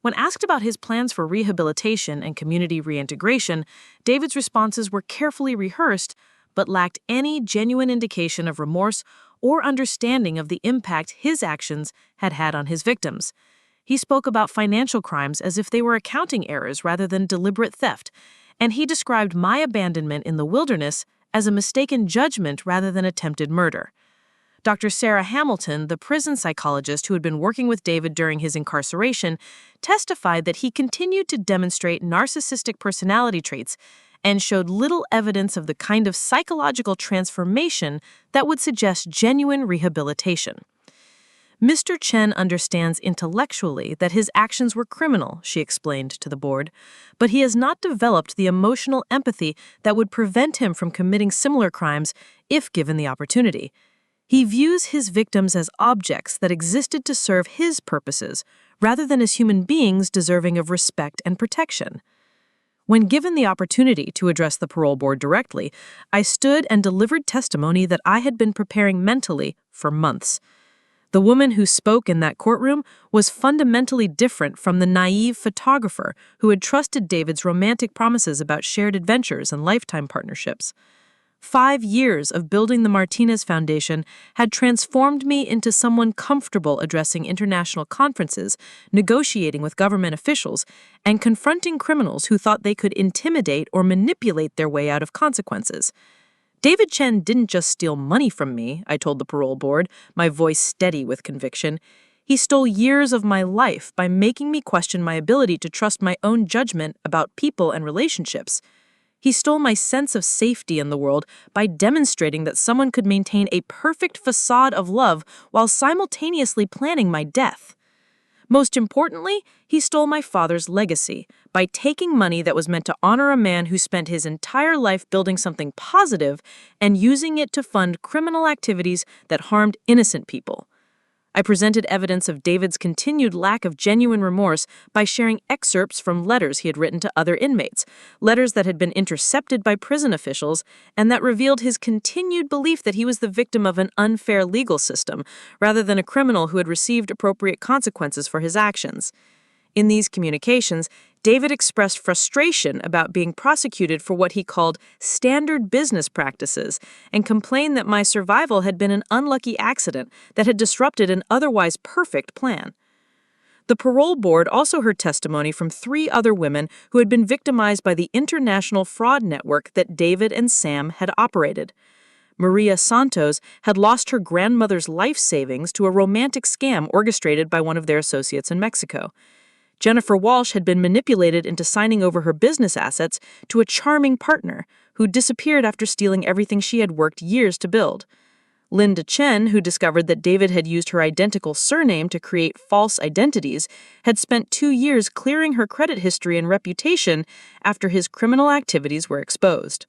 A: When asked about his plans for rehabilitation and community reintegration, David's responses were carefully rehearsed but lacked any genuine indication of remorse or understanding of the impact his actions had had on his victims. He spoke about financial crimes as if they were accounting errors rather than deliberate theft, and he described my abandonment in the wilderness as a mistaken judgment rather than attempted murder. Dr. Sarah Hamilton, the prison psychologist who had been working with David during his incarceration, testified that he continued to demonstrate narcissistic personality traits and showed little evidence of the kind of psychological transformation that would suggest genuine rehabilitation. Mr. Chen understands intellectually that his actions were criminal, she explained to the board, but he has not developed the emotional empathy that would prevent him from committing similar crimes if given the opportunity. He views his victims as objects that existed to serve his purposes, rather than as human beings deserving of respect and protection. When given the opportunity to address the parole board directly, I stood and delivered testimony that I had been preparing mentally for months. The woman who spoke in that courtroom was fundamentally different from the naive photographer who had trusted David's romantic promises about shared adventures and lifetime partnerships. 5 years of building the Martinez Foundation had transformed me into someone comfortable addressing international conferences, negotiating with government officials, and confronting criminals who thought they could intimidate or manipulate their way out of consequences. David Chen didn't just steal money from me, I told the parole board, my voice steady with conviction. He stole years of my life by making me question my ability to trust my own judgment about people and relationships. He stole my sense of safety in the world by demonstrating that someone could maintain a perfect facade of love while simultaneously planning my death. Most importantly, he stole my father's legacy by taking money that was meant to honor a man who spent his entire life building something positive and using it to fund criminal activities that harmed innocent people. I presented evidence of David's continued lack of genuine remorse by sharing excerpts from letters he had written to other inmates, letters that had been intercepted by prison officials and that revealed his continued belief that he was the victim of an unfair legal system, rather than a criminal who had received appropriate consequences for his actions. In these communications, David expressed frustration about being prosecuted for what he called standard business practices and complained that my survival had been an unlucky accident that had disrupted an otherwise perfect plan. The parole board also heard testimony from 3 other women who had been victimized by the international fraud network that David and Sam had operated. Maria Santos had lost her grandmother's life savings to a romantic scam orchestrated by one of their associates in Mexico. Jennifer Walsh had been manipulated into signing over her business assets to a charming partner who disappeared after stealing everything she had worked years to build. Linda Chen, who discovered that David had used her identical surname to create false identities, had spent 2 years clearing her credit history and reputation after his criminal activities were exposed.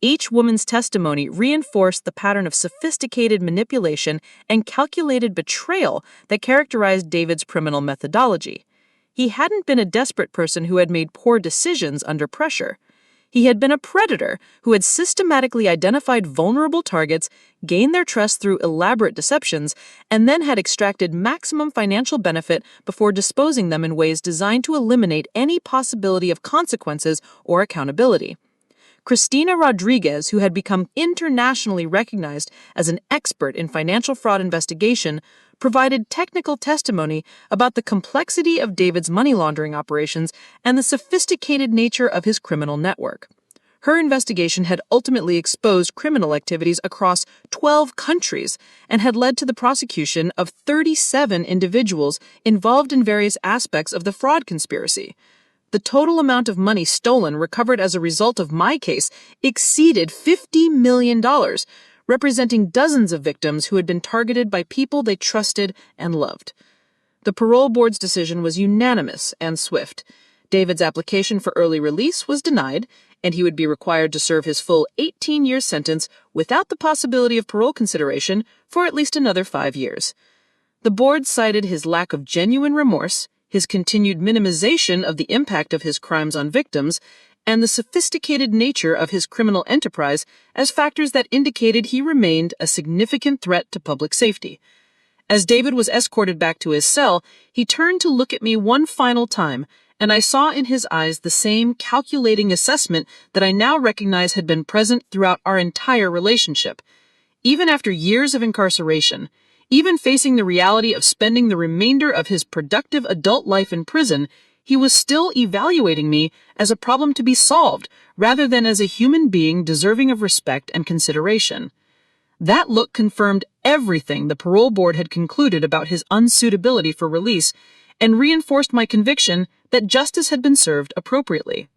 A: Each woman's testimony reinforced the pattern of sophisticated manipulation and calculated betrayal that characterized David's criminal methodology. He hadn't been a desperate person who had made poor decisions under pressure. He had been a predator who had systematically identified vulnerable targets, gained their trust through elaborate deceptions, and then had extracted maximum financial benefit before disposing them in ways designed to eliminate any possibility of consequences or accountability. Cristina Rodriguez, who had become internationally recognized as an expert in financial fraud investigation, provided technical testimony about the complexity of David's money laundering operations and the sophisticated nature of his criminal network. Her investigation had ultimately exposed criminal activities across 12 countries and had led to the prosecution of 37 individuals involved in various aspects of the fraud conspiracy. The total amount of money stolen recovered as a result of my case exceeded $50 million, representing dozens of victims who had been targeted by people they trusted and loved.
E: The parole board's decision was unanimous and swift. David's application for early release was denied, and he would be required to serve his full 18-year sentence without the possibility of parole consideration for at least another 5 years. The board cited his lack of genuine remorse, his continued minimization of the impact of his crimes on victims, and the sophisticated nature of his criminal enterprise as factors that indicated he remained a significant threat to public safety. As David was escorted back to his cell, he turned to look at me one final time, and I saw in his eyes the same calculating assessment that I now recognize had been present throughout our entire relationship. Even after years of incarceration, even facing the reality of spending the remainder of his productive adult life in prison, he was still evaluating me as a problem to be solved rather than as a human being deserving of respect and consideration. That look confirmed everything the parole board had concluded about his unsuitability for release and reinforced my conviction that justice had been served appropriately.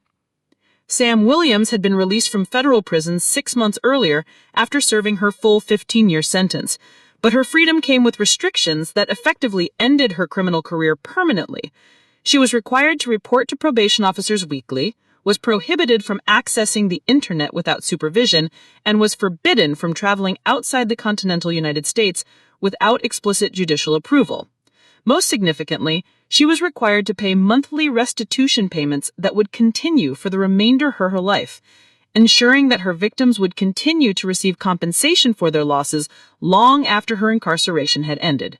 E: Sam Williams had been released from federal prison 6 months earlier after serving her full 15-year sentence, but her freedom came with restrictions that effectively ended her criminal career permanently. She was required to report to probation officers weekly, was prohibited from accessing the internet without supervision, and was forbidden from traveling outside the continental United States without explicit judicial approval. Most significantly, she was required to pay monthly restitution payments that would continue for the remainder of her life, ensuring that her victims would continue to receive compensation for their losses long after her incarceration had ended.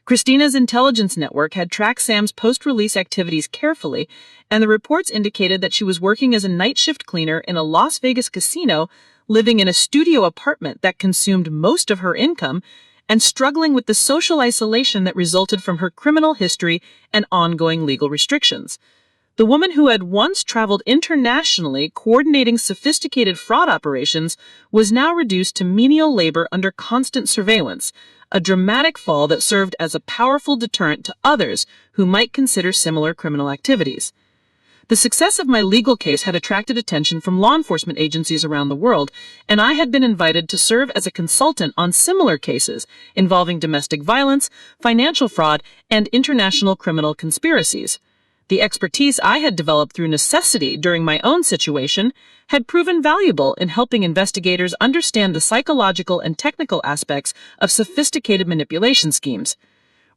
E: Christina's intelligence network had tracked Sam's post-release activities carefully, and the reports indicated that she was working as a night shift cleaner in a Las Vegas casino, living in a studio apartment that consumed most of her income, and struggling with the social isolation that resulted from her criminal history and ongoing legal restrictions. The woman who had once traveled internationally coordinating sophisticated fraud operations was now reduced to menial labor under constant surveillance, a dramatic fall that served as a powerful deterrent to others who might consider similar criminal activities. The success of my legal case had attracted attention from law enforcement agencies around the world, and I had been invited to serve as a consultant on similar cases involving domestic violence, financial fraud, and international criminal conspiracies. The expertise I had developed through necessity during my own situation had proven valuable in helping investigators understand the psychological and technical aspects of sophisticated manipulation schemes.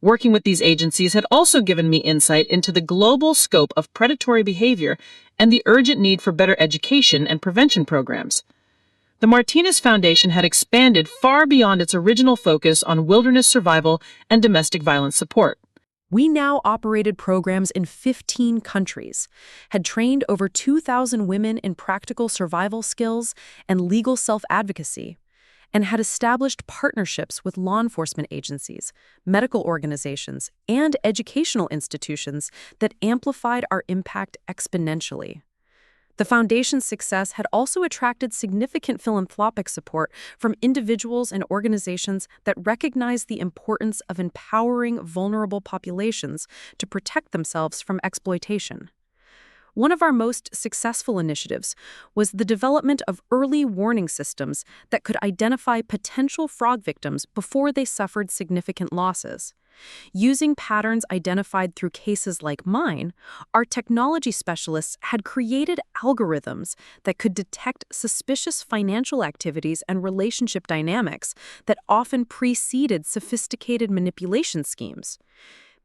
E: Working with these agencies had also given me insight into the global scope of predatory behavior and the urgent need for better education and prevention programs. The Martinez Foundation had expanded far beyond its original focus on wilderness survival and domestic violence support.
B: We now operated programs in 15 countries, had trained over 2,000 women in practical survival skills and legal self-advocacy, and had established partnerships with law enforcement agencies, medical organizations, and educational institutions that amplified our impact exponentially. The Foundation's success had also attracted significant philanthropic support from individuals and organizations that recognize the importance of empowering vulnerable populations to protect themselves from exploitation. One of our most successful initiatives was the development of early warning systems that could identify potential fraud victims before they suffered significant losses. Using patterns identified through cases like mine, our technology specialists had created algorithms that could detect suspicious financial activities and relationship dynamics that often preceded sophisticated manipulation schemes.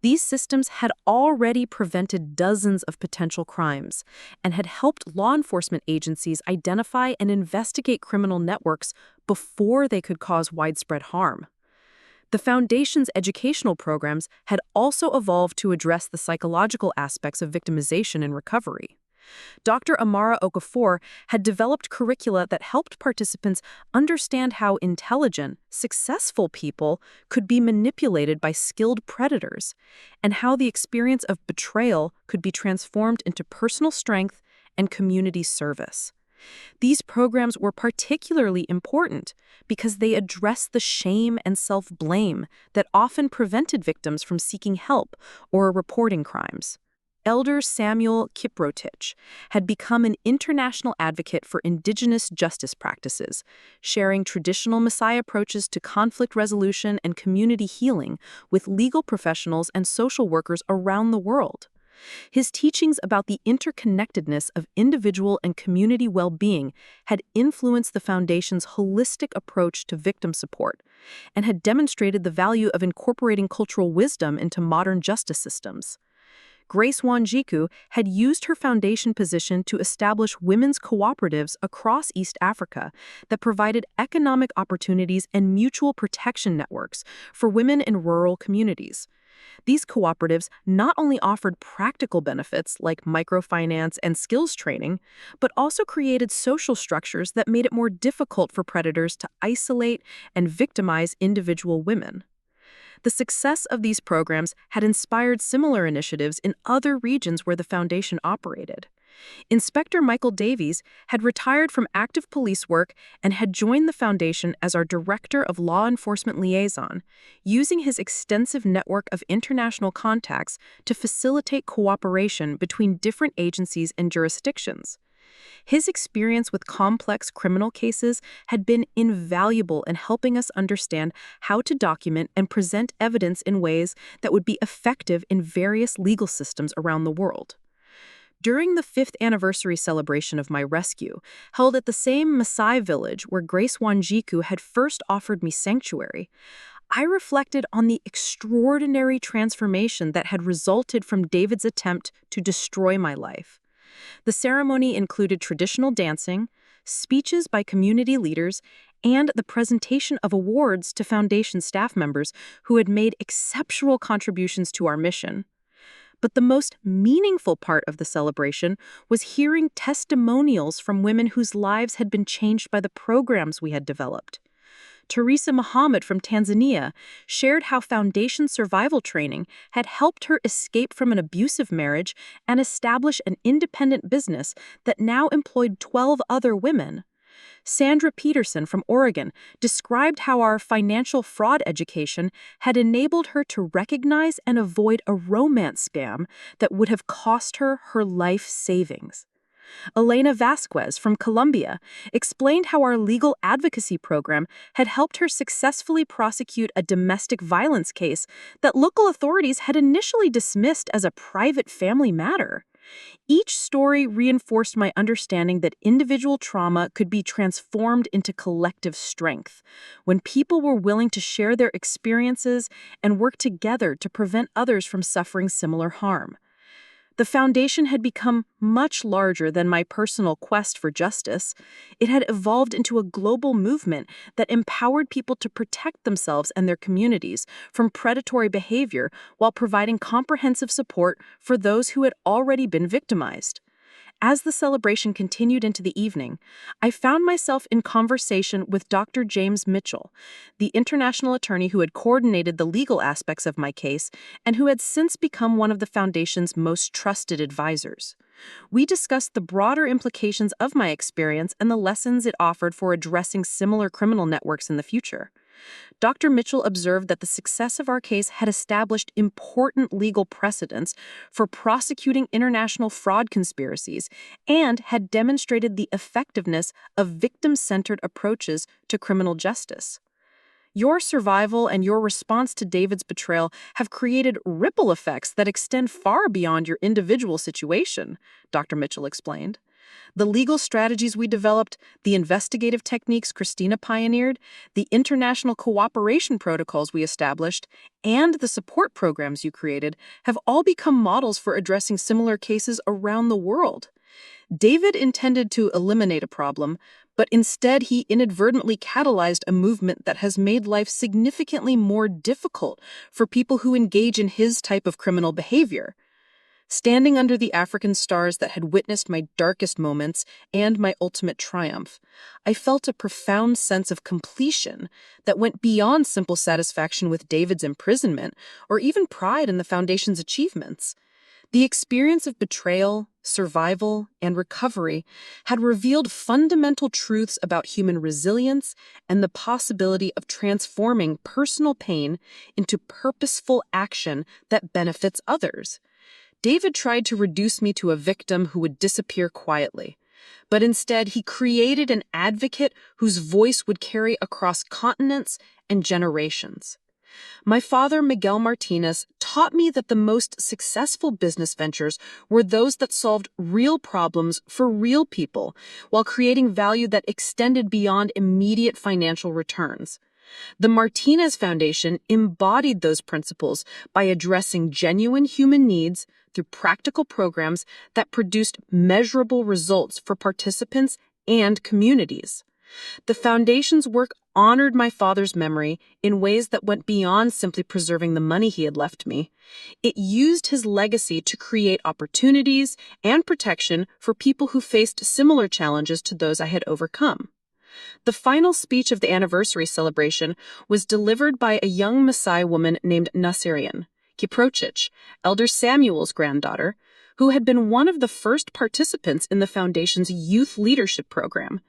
B: These systems had already prevented dozens of potential crimes and had helped law enforcement agencies identify and investigate criminal networks before they could cause widespread harm. The Foundation's educational programs had also evolved to address the psychological aspects of victimization and recovery. Dr. Amara Okafor had developed curricula that helped participants understand how intelligent, successful people could be manipulated by skilled predators, and how the experience of betrayal could be transformed into personal strength and community service. These programs were particularly important because they addressed the shame and self-blame that often prevented victims from seeking help or reporting crimes. Elder Samuel Kiprotich had become an international advocate for indigenous justice practices, sharing traditional Maasai approaches to conflict resolution and community healing with legal professionals and social workers around the world. His teachings about the interconnectedness of individual and community well-being had influenced the Foundation's holistic approach to victim support and had demonstrated the value of incorporating cultural wisdom into modern justice systems. Grace Wanjiku had used her foundation position to establish women's cooperatives across East Africa that provided economic opportunities and mutual protection networks for women in rural communities. These cooperatives not only offered practical benefits like microfinance and skills training, but also created social structures that made it more difficult for predators to isolate and victimize individual women. The success of these programs had inspired similar initiatives in other regions where the Foundation operated. Inspector Michael Davies had retired from active police work and had joined the Foundation as our Director of Law Enforcement Liaison, using his extensive network of international contacts to facilitate cooperation between different agencies and jurisdictions. His experience with complex criminal cases had been invaluable in helping us understand how to document and present evidence in ways that would be effective in various legal systems around the world. During the 5th anniversary celebration of my rescue, held at the same Maasai village where Grace Wanjiku had first offered me sanctuary, I reflected on the extraordinary transformation that had resulted from David's attempt to destroy my life. The ceremony included traditional dancing, speeches by community leaders, and the presentation of awards to Foundation staff members who had made exceptional contributions to our mission. But the most meaningful part of the celebration was hearing testimonials from women whose lives had been changed by the programs we had developed. Teresa Muhammad from Tanzania shared how Foundation survival training had helped her escape from an abusive marriage and establish an independent business that now employed 12 other women. Sandra Peterson from Oregon described how our financial fraud education had enabled her to recognize and avoid a romance scam that would have cost her her life savings. Elena Vasquez from Colombia explained how our legal advocacy program had helped her successfully prosecute a domestic violence case that local authorities had initially dismissed as a private family matter. Each story reinforced my understanding that individual trauma could be transformed into collective strength when people were willing to share their experiences and work together to prevent others from suffering similar harm. The Foundation had become much larger than my personal quest for justice. It had evolved into a global movement that empowered people to protect themselves and their communities from predatory behavior while providing comprehensive support for those who had already been victimized. As the celebration continued into the evening, I found myself in conversation with Dr. James Mitchell, the international attorney who had coordinated the legal aspects of my case and who had since become one of the Foundation's most trusted advisors. We discussed the broader implications of my experience and the lessons it offered for addressing similar criminal networks in the future. Dr. Mitchell observed that the success of our case had established important legal precedents for prosecuting international fraud conspiracies and had demonstrated the effectiveness of victim-centered approaches to criminal justice. Your survival and your response to David's betrayal have created ripple effects that extend far beyond your individual situation, Dr. Mitchell explained. The legal strategies we developed, the investigative techniques Christina pioneered, the international cooperation protocols we established, and the support programs you created have all become models for addressing similar cases around the world. David intended to eliminate a problem, but instead he inadvertently catalyzed a movement that has made life significantly more difficult for people who engage in his type of criminal behavior. Standing under the African stars that had witnessed my darkest moments and my ultimate triumph, I felt a profound sense of completion that went beyond simple satisfaction with David's imprisonment or even pride in the Foundation's achievements. The experience of betrayal, survival, and recovery had revealed fundamental truths about human resilience and the possibility of transforming personal pain into purposeful action that benefits others.
E: David tried to reduce me to a victim who would disappear quietly. But instead, he created an advocate whose voice would carry across continents and generations. My father, Miguel Martinez, taught me that the most successful business ventures were those that solved real problems for real people while creating value that extended beyond immediate financial returns. The Martinez Foundation embodied those principles by addressing genuine human needs through practical programs that produced measurable results for participants and communities. The Foundation's work honored my father's memory in ways that went beyond simply preserving the money he had left me. It used his legacy to create opportunities and protection for people who faced similar challenges to those I had overcome. The final speech of the anniversary celebration was delivered by a young Maasai woman named Nasirian Kiprochich, Elder Samuel's granddaughter, who had been one of the first participants in the Foundation's youth leadership program.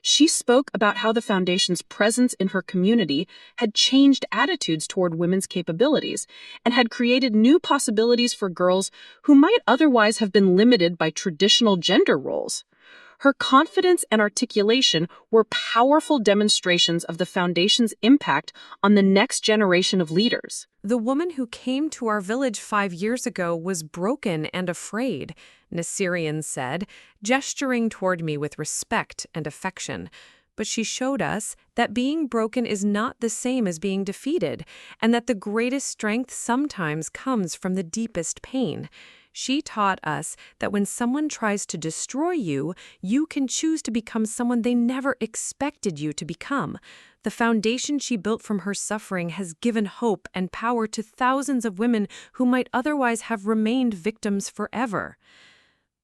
E: She spoke about how the Foundation's presence in her community had changed attitudes toward women's capabilities and had created new possibilities for girls who might otherwise have been limited by traditional gender roles. Her confidence and articulation were powerful demonstrations of the Foundation's impact on the next generation of leaders.
C: The woman who came to our village 5 years ago was broken and afraid, Nasirian said, gesturing toward me with respect and affection. But she showed us that being broken is not the same as being defeated, and that the greatest strength sometimes comes from the deepest pain. She taught us that when someone tries to destroy you, you can choose to become someone they never expected you to become. The foundation she built from her suffering has given hope and power to thousands of women who might otherwise have remained victims forever.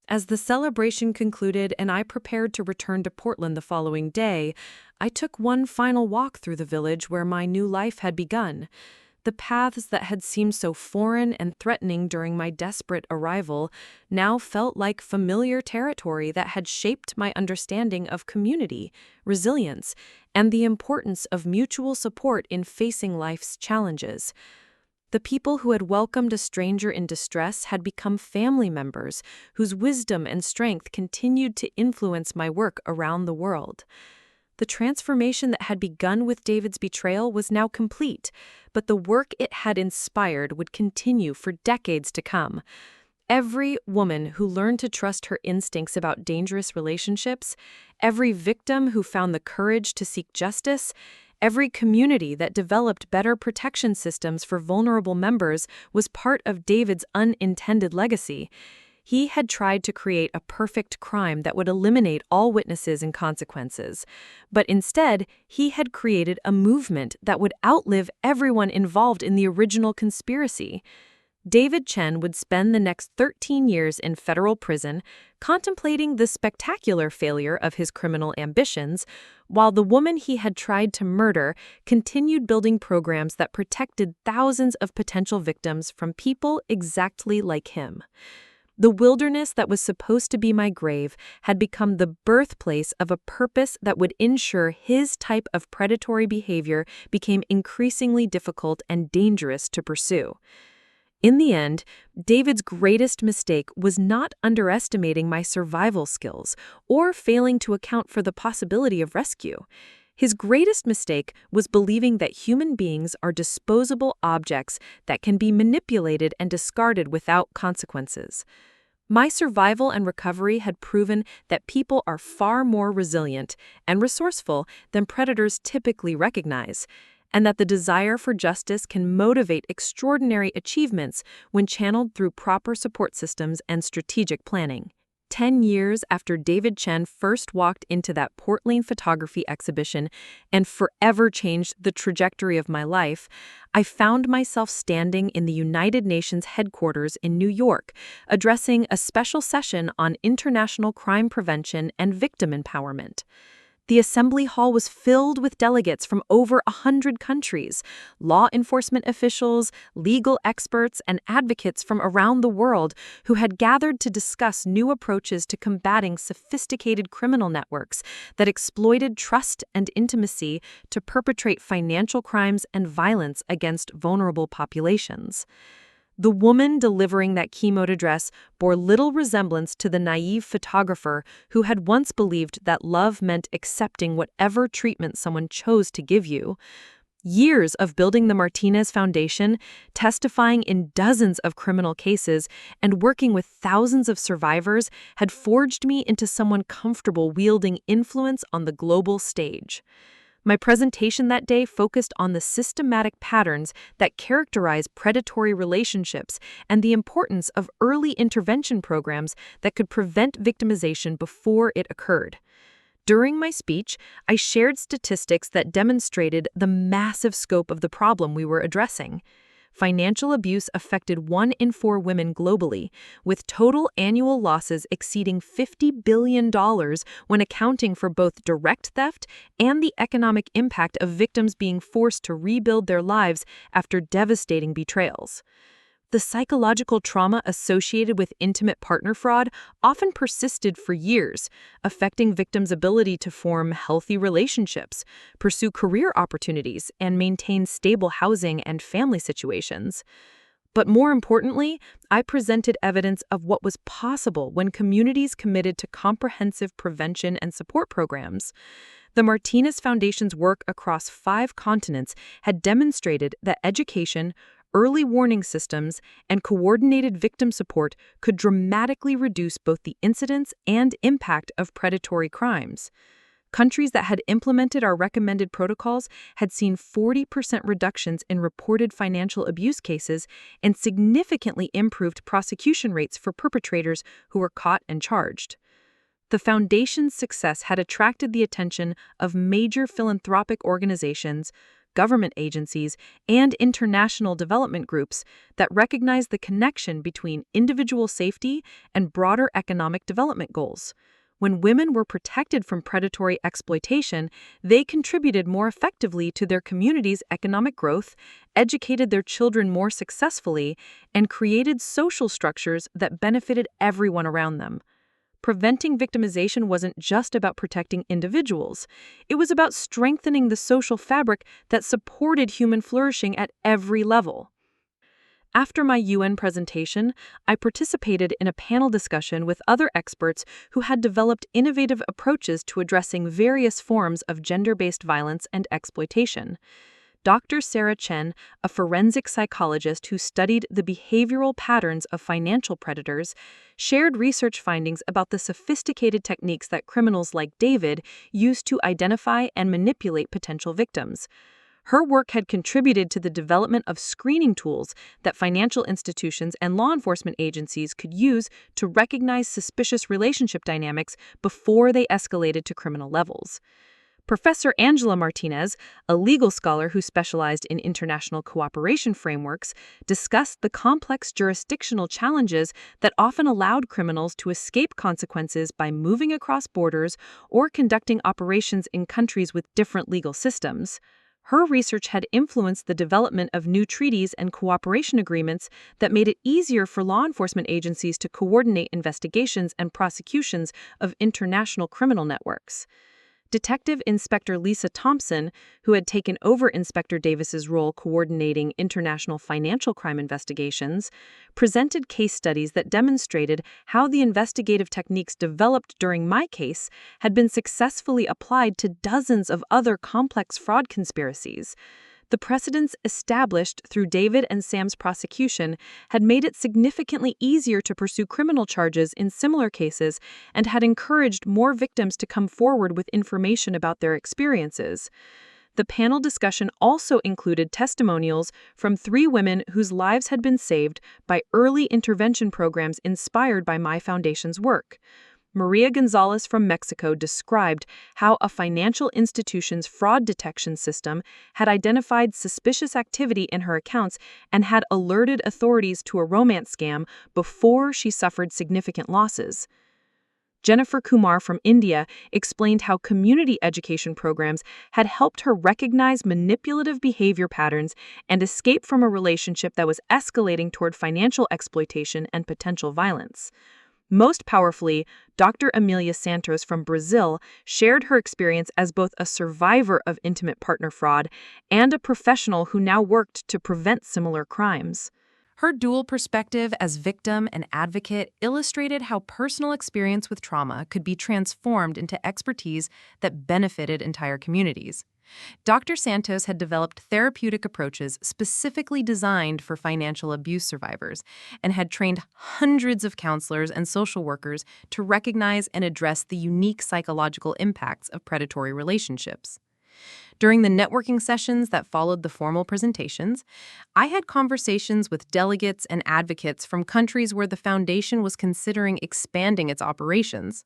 C: As the celebration concluded and I prepared to return to Portland the following day, I took one final walk through the village where my new life had begun. The paths that had seemed so foreign and threatening during my desperate arrival now felt like familiar territory that had shaped my understanding of community, resilience, and the importance of mutual support in facing life's challenges. The people who had welcomed a stranger in distress had become family members whose wisdom and strength continued to influence my work around the world. The transformation that had begun with David's betrayal was now complete, but the work it had inspired would continue for decades to come. Every woman who learned to trust her instincts about dangerous relationships, every victim who found the courage to seek justice, every community that developed better protection systems for vulnerable members was part of David's unintended legacy. He had tried to create a perfect crime that would eliminate all witnesses and consequences. But instead, he had created a movement that would outlive everyone involved in the original conspiracy. David Chen would spend the next 13 years in federal prison, contemplating the spectacular failure of his criminal ambitions, while the woman he had tried to murder continued building programs that protected thousands of potential victims from people exactly like him. The wilderness that was supposed to be my grave had become the birthplace of a purpose that would ensure his type of predatory behavior became increasingly difficult and dangerous to pursue. In the end, David's greatest mistake was not underestimating my survival skills or failing to account for the possibility of rescue. His greatest mistake was believing that human beings are disposable objects that can be manipulated and discarded without consequences. My survival and recovery had proven that people are far more resilient and resourceful than predators typically recognize, and that the desire for justice can motivate extraordinary achievements when channeled through proper support systems and strategic planning. 10 years after David Chen first walked into that Portland photography exhibition and forever changed the trajectory of my life, I found myself standing in the United Nations headquarters in New York, addressing a special session on international crime prevention and victim empowerment. The assembly hall was filled with delegates from over 100 countries, law enforcement officials, legal experts, and advocates from around the world who had gathered to discuss new approaches to combating sophisticated criminal networks that exploited trust and intimacy to perpetrate financial crimes and violence against vulnerable populations.
B: The woman delivering that keynote address bore little resemblance to the naive photographer who had once believed that love meant accepting whatever treatment someone chose to give you. Years of building the Martinez Foundation, testifying in dozens of criminal cases, and working with thousands of survivors had forged me into someone comfortable wielding influence on the global stage. My presentation that day focused on the systematic patterns that characterize predatory relationships and the importance of early intervention programs that could prevent victimization before it occurred. During my speech, I shared statistics that demonstrated the massive scope of the problem we were addressing. Financial abuse affected 1 in 4 women globally, with total annual losses exceeding $50 billion when accounting for both direct theft and the economic impact of victims being forced to rebuild their lives after devastating betrayals. The psychological trauma associated with intimate partner fraud often persisted for years, affecting victims' ability to form healthy relationships, pursue career opportunities, and maintain stable housing and family situations. But more importantly, I presented evidence of what was possible when communities committed to comprehensive prevention and support programs. The Martinez Foundation's work across 5 continents had demonstrated that education, early warning systems, and coordinated victim support could dramatically reduce both the incidence and impact of predatory crimes. Countries that had implemented our recommended protocols had seen 40% reductions in reported financial abuse cases and significantly improved prosecution rates for perpetrators who were caught and charged. The Foundation's success had attracted the attention of major philanthropic organizations, government agencies, and international development groups that recognize the connection between individual safety and broader economic development goals. When women were protected from predatory exploitation, they contributed more effectively to their community's economic growth, educated their children more successfully, and created social structures that benefited everyone around them. Preventing victimization wasn't just about protecting individuals. It was about strengthening the social fabric that supported human flourishing at every level. After my UN presentation, I participated in a panel discussion with other experts who had developed innovative approaches to addressing various forms of gender-based violence and exploitation. Dr. Chen, a forensic psychologist who studied the behavioral patterns of financial predators, shared research findings about the sophisticated techniques that criminals like David use to identify and manipulate potential victims. Her work had contributed to the development of screening tools that financial institutions and law enforcement agencies could use to recognize suspicious relationship dynamics before they escalated to criminal levels. Professor Angela Martinez, a legal scholar who specialized in international cooperation frameworks, discussed the complex jurisdictional challenges that often allowed criminals to escape consequences by moving across borders or conducting operations in countries with different legal systems. Her research had influenced the development of new treaties and cooperation agreements that made it easier for law enforcement agencies to coordinate investigations and prosecutions of international criminal networks. Detective Inspector Lisa Thompson, who had taken over Inspector Davis's role coordinating international financial crime investigations, presented case studies that demonstrated how the investigative techniques developed during my case had been successfully applied to dozens of other complex fraud conspiracies. The precedents established through David and Sam's prosecution had made it significantly easier to pursue criminal charges in similar cases and had encouraged more victims to come forward with information about their experiences. The panel discussion also included testimonials from 3 women whose lives had been saved by early intervention programs inspired by my foundation's work. Maria Gonzalez from Mexico described how a financial institution's fraud detection system had identified suspicious activity in her accounts and had alerted authorities to a romance scam before she suffered significant losses. Jennifer Kumar from India explained how community education programs had helped her recognize manipulative behavior patterns and escape from a relationship that was escalating toward financial exploitation and potential violence. Most powerfully, Dr. Amelia Santos from Brazil shared her experience as both a survivor of intimate partner fraud and a professional who now worked to prevent similar crimes.
C: Her dual perspective as victim and advocate illustrated how personal experience with trauma could be transformed into expertise that benefited entire communities. Dr. Santos had developed therapeutic approaches specifically designed for financial abuse survivors and had trained hundreds of counselors and social workers to recognize and address the unique psychological impacts of predatory relationships. During the networking sessions that followed the formal presentations, I had conversations with delegates and advocates from countries where the foundation was considering expanding its operations.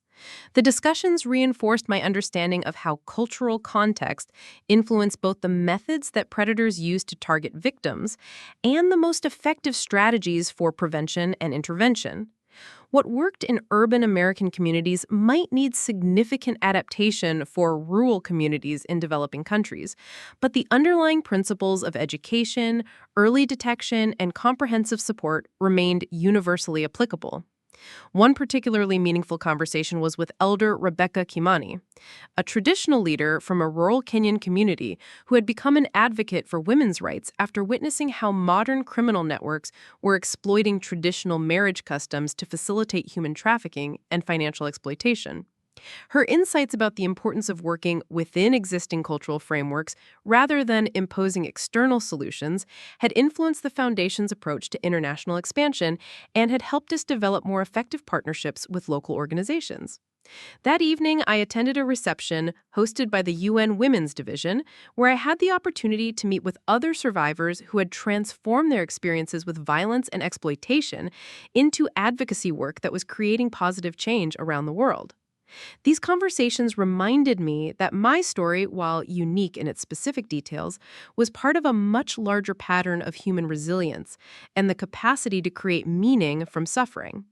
C: The discussions reinforced my understanding of how cultural context influence both the methods that predators use to target victims and the most effective strategies for prevention and intervention. What worked in urban American communities might need significant adaptation for rural communities in developing countries, but the underlying principles of education, early detection, and comprehensive support remained universally applicable. One particularly meaningful conversation was with Elder Rebecca Kimani, a traditional leader from a rural Kenyan community who had become an advocate for women's rights after witnessing how modern criminal networks were exploiting traditional marriage customs to facilitate human trafficking and financial exploitation. Her insights about the importance of working within existing cultural frameworks rather than imposing external solutions had influenced the Foundation's approach to international expansion and had helped us develop more effective partnerships with local organizations. That evening, I attended a reception hosted by the UN Women's Division, where I had the opportunity to meet with other survivors who had transformed their experiences with violence and exploitation into advocacy work that was creating positive change around the world. These conversations reminded me that my story, while unique in its specific details, was part of a much larger pattern of human resilience and the capacity to create meaning from suffering.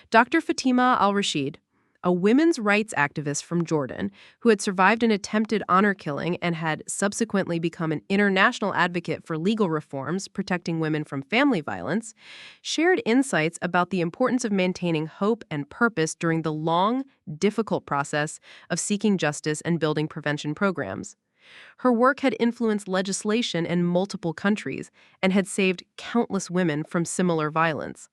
C: Dr. Fatima al-Rashid, a women's rights activist from Jordan who had survived an attempted honor killing and had subsequently become an international advocate for legal reforms protecting women from family violence, shared insights about the importance of maintaining hope and purpose during the long, difficult process of seeking justice and building prevention programs. Her work had influenced legislation in multiple countries and had saved countless women from similar violence.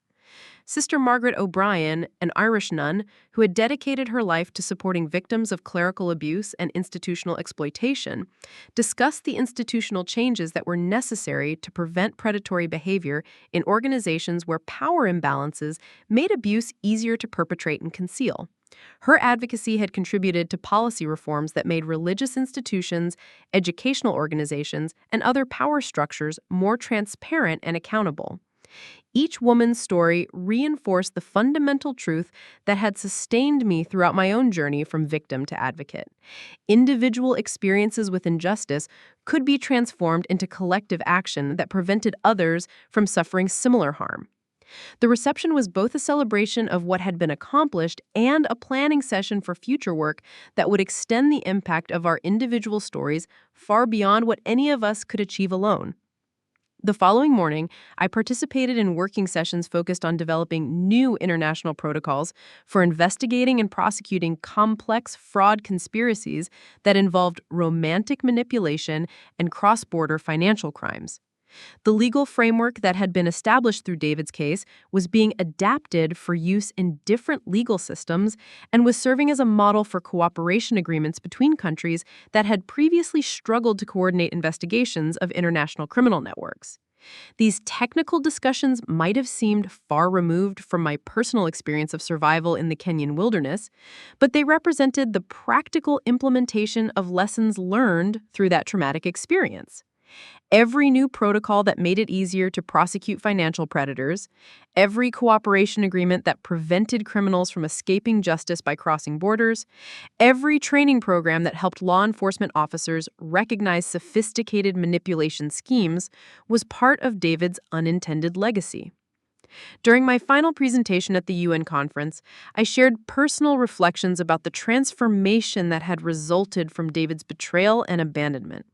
C: Sister Margaret O'Brien, an Irish nun who had dedicated her life to supporting victims of clerical abuse and institutional exploitation, discussed the institutional changes that were necessary to prevent predatory behavior in organizations where power imbalances made abuse easier to perpetrate and conceal. Her advocacy had contributed to policy reforms that made religious institutions, educational organizations, and other power structures more transparent and accountable. Each woman's story reinforced the fundamental truth that had sustained me throughout my own journey from victim to advocate. Individual experiences with injustice could be transformed into collective action that prevented others from suffering similar harm. The reception was both a celebration of what had been accomplished and a planning session for future work that would extend the impact of our individual stories far beyond what any of us could achieve alone. The following morning, I participated in working sessions focused on developing new international protocols for investigating and prosecuting complex fraud conspiracies that involved romantic manipulation and cross-border financial crimes. The legal framework that had been established through David's case was being adapted for use in different legal systems and was serving as a model for cooperation agreements between countries that had previously struggled to coordinate investigations of international criminal networks. These technical discussions might have seemed far removed from my personal experience of survival in the Kenyan wilderness, but they represented the practical implementation of lessons learned through that traumatic experience. Every new protocol that made it easier to prosecute financial predators, every cooperation agreement that prevented criminals from escaping justice by crossing borders, every training program that helped law enforcement officers recognize sophisticated manipulation schemes was part of David's unintended legacy. During my final presentation at the UN conference, I shared personal reflections about the transformation that had resulted from David's betrayal and abandonment.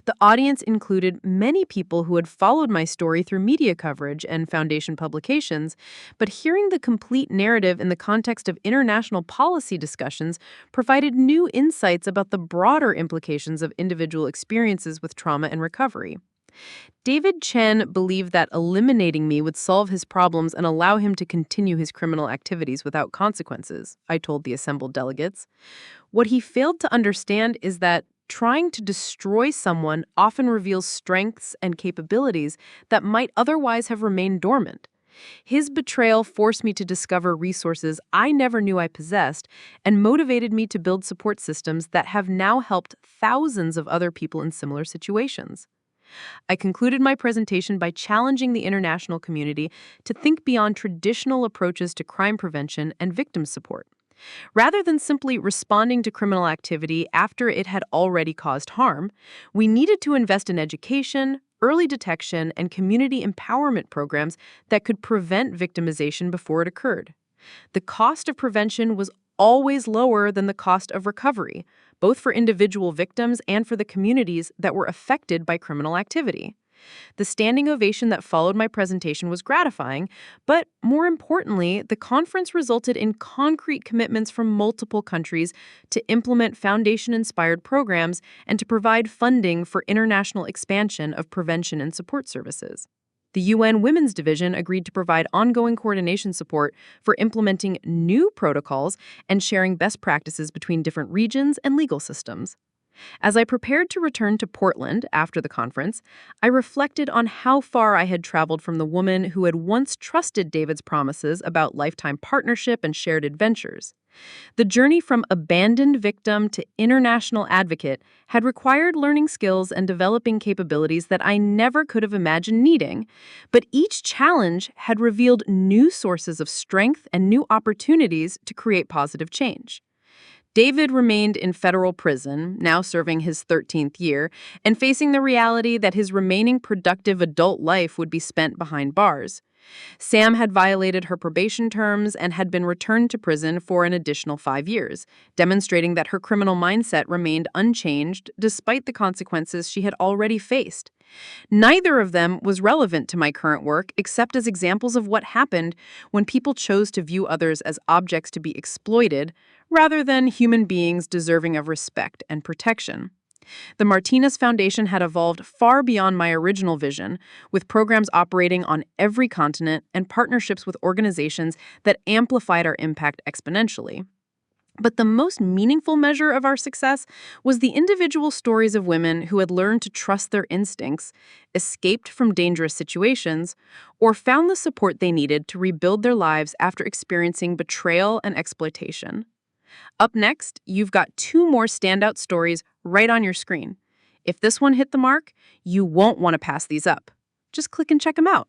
C: The audience included many people who had followed my story through media coverage and Foundation publications, but hearing the complete narrative in the context of international policy discussions provided new insights about the broader implications of individual experiences with trauma and recovery.
D: David Chen believed that eliminating me would solve his problems and allow him to continue his criminal activities without consequences, I told the assembled delegates. What he failed to understand is that trying to destroy someone often reveals strengths and capabilities that might otherwise have remained dormant. His betrayal forced me to discover resources I never knew I possessed and motivated me to build support systems that have now helped thousands of other people in similar situations. I concluded my presentation by challenging the international community to think beyond traditional approaches to crime prevention and victim support. Rather than simply responding to criminal activity after it had already caused harm, we needed to invest in education, early detection, and community empowerment programs that could prevent victimization before it occurred. The cost of prevention was always lower than the cost of recovery, both for individual victims and for the communities that were affected by criminal activity. The standing ovation that followed my presentation was gratifying, but more importantly, the conference resulted in concrete commitments from multiple countries to implement foundation-inspired programs and to provide funding for international expansion of prevention and support services. The UN Women's Division agreed to provide ongoing coordination support for implementing new protocols and sharing best practices between different regions and legal systems. As I prepared to return to Portland after the conference, I reflected on how far I had traveled from the woman who had once trusted David's promises about lifetime partnership and shared adventures. The journey from abandoned victim to international advocate had required learning skills and developing capabilities that I never could have imagined needing, but each challenge had revealed new sources of strength and new opportunities to create positive change. David remained in federal prison, now serving his 13th year, and facing the reality that his remaining productive adult life would be spent behind bars. Sam had violated her probation terms and had been returned to prison for an additional 5 years, demonstrating that her criminal mindset remained unchanged despite the consequences she had already faced. Neither of them was relevant to my current work except as examples of what happened when people chose to view others as objects to be exploited rather than human beings deserving of respect and protection. The Martinez Foundation had evolved far beyond my original vision, with programs operating on every continent and partnerships with organizations that amplified our impact exponentially. But the most meaningful measure of our success was the individual stories of women who had learned to trust their instincts, escaped from dangerous situations, or found the support they needed to rebuild their lives after experiencing betrayal and exploitation. Up next, you've got 2 more standout stories right on your screen. If this one hit the mark, you won't want to pass these up. Just click and check them out.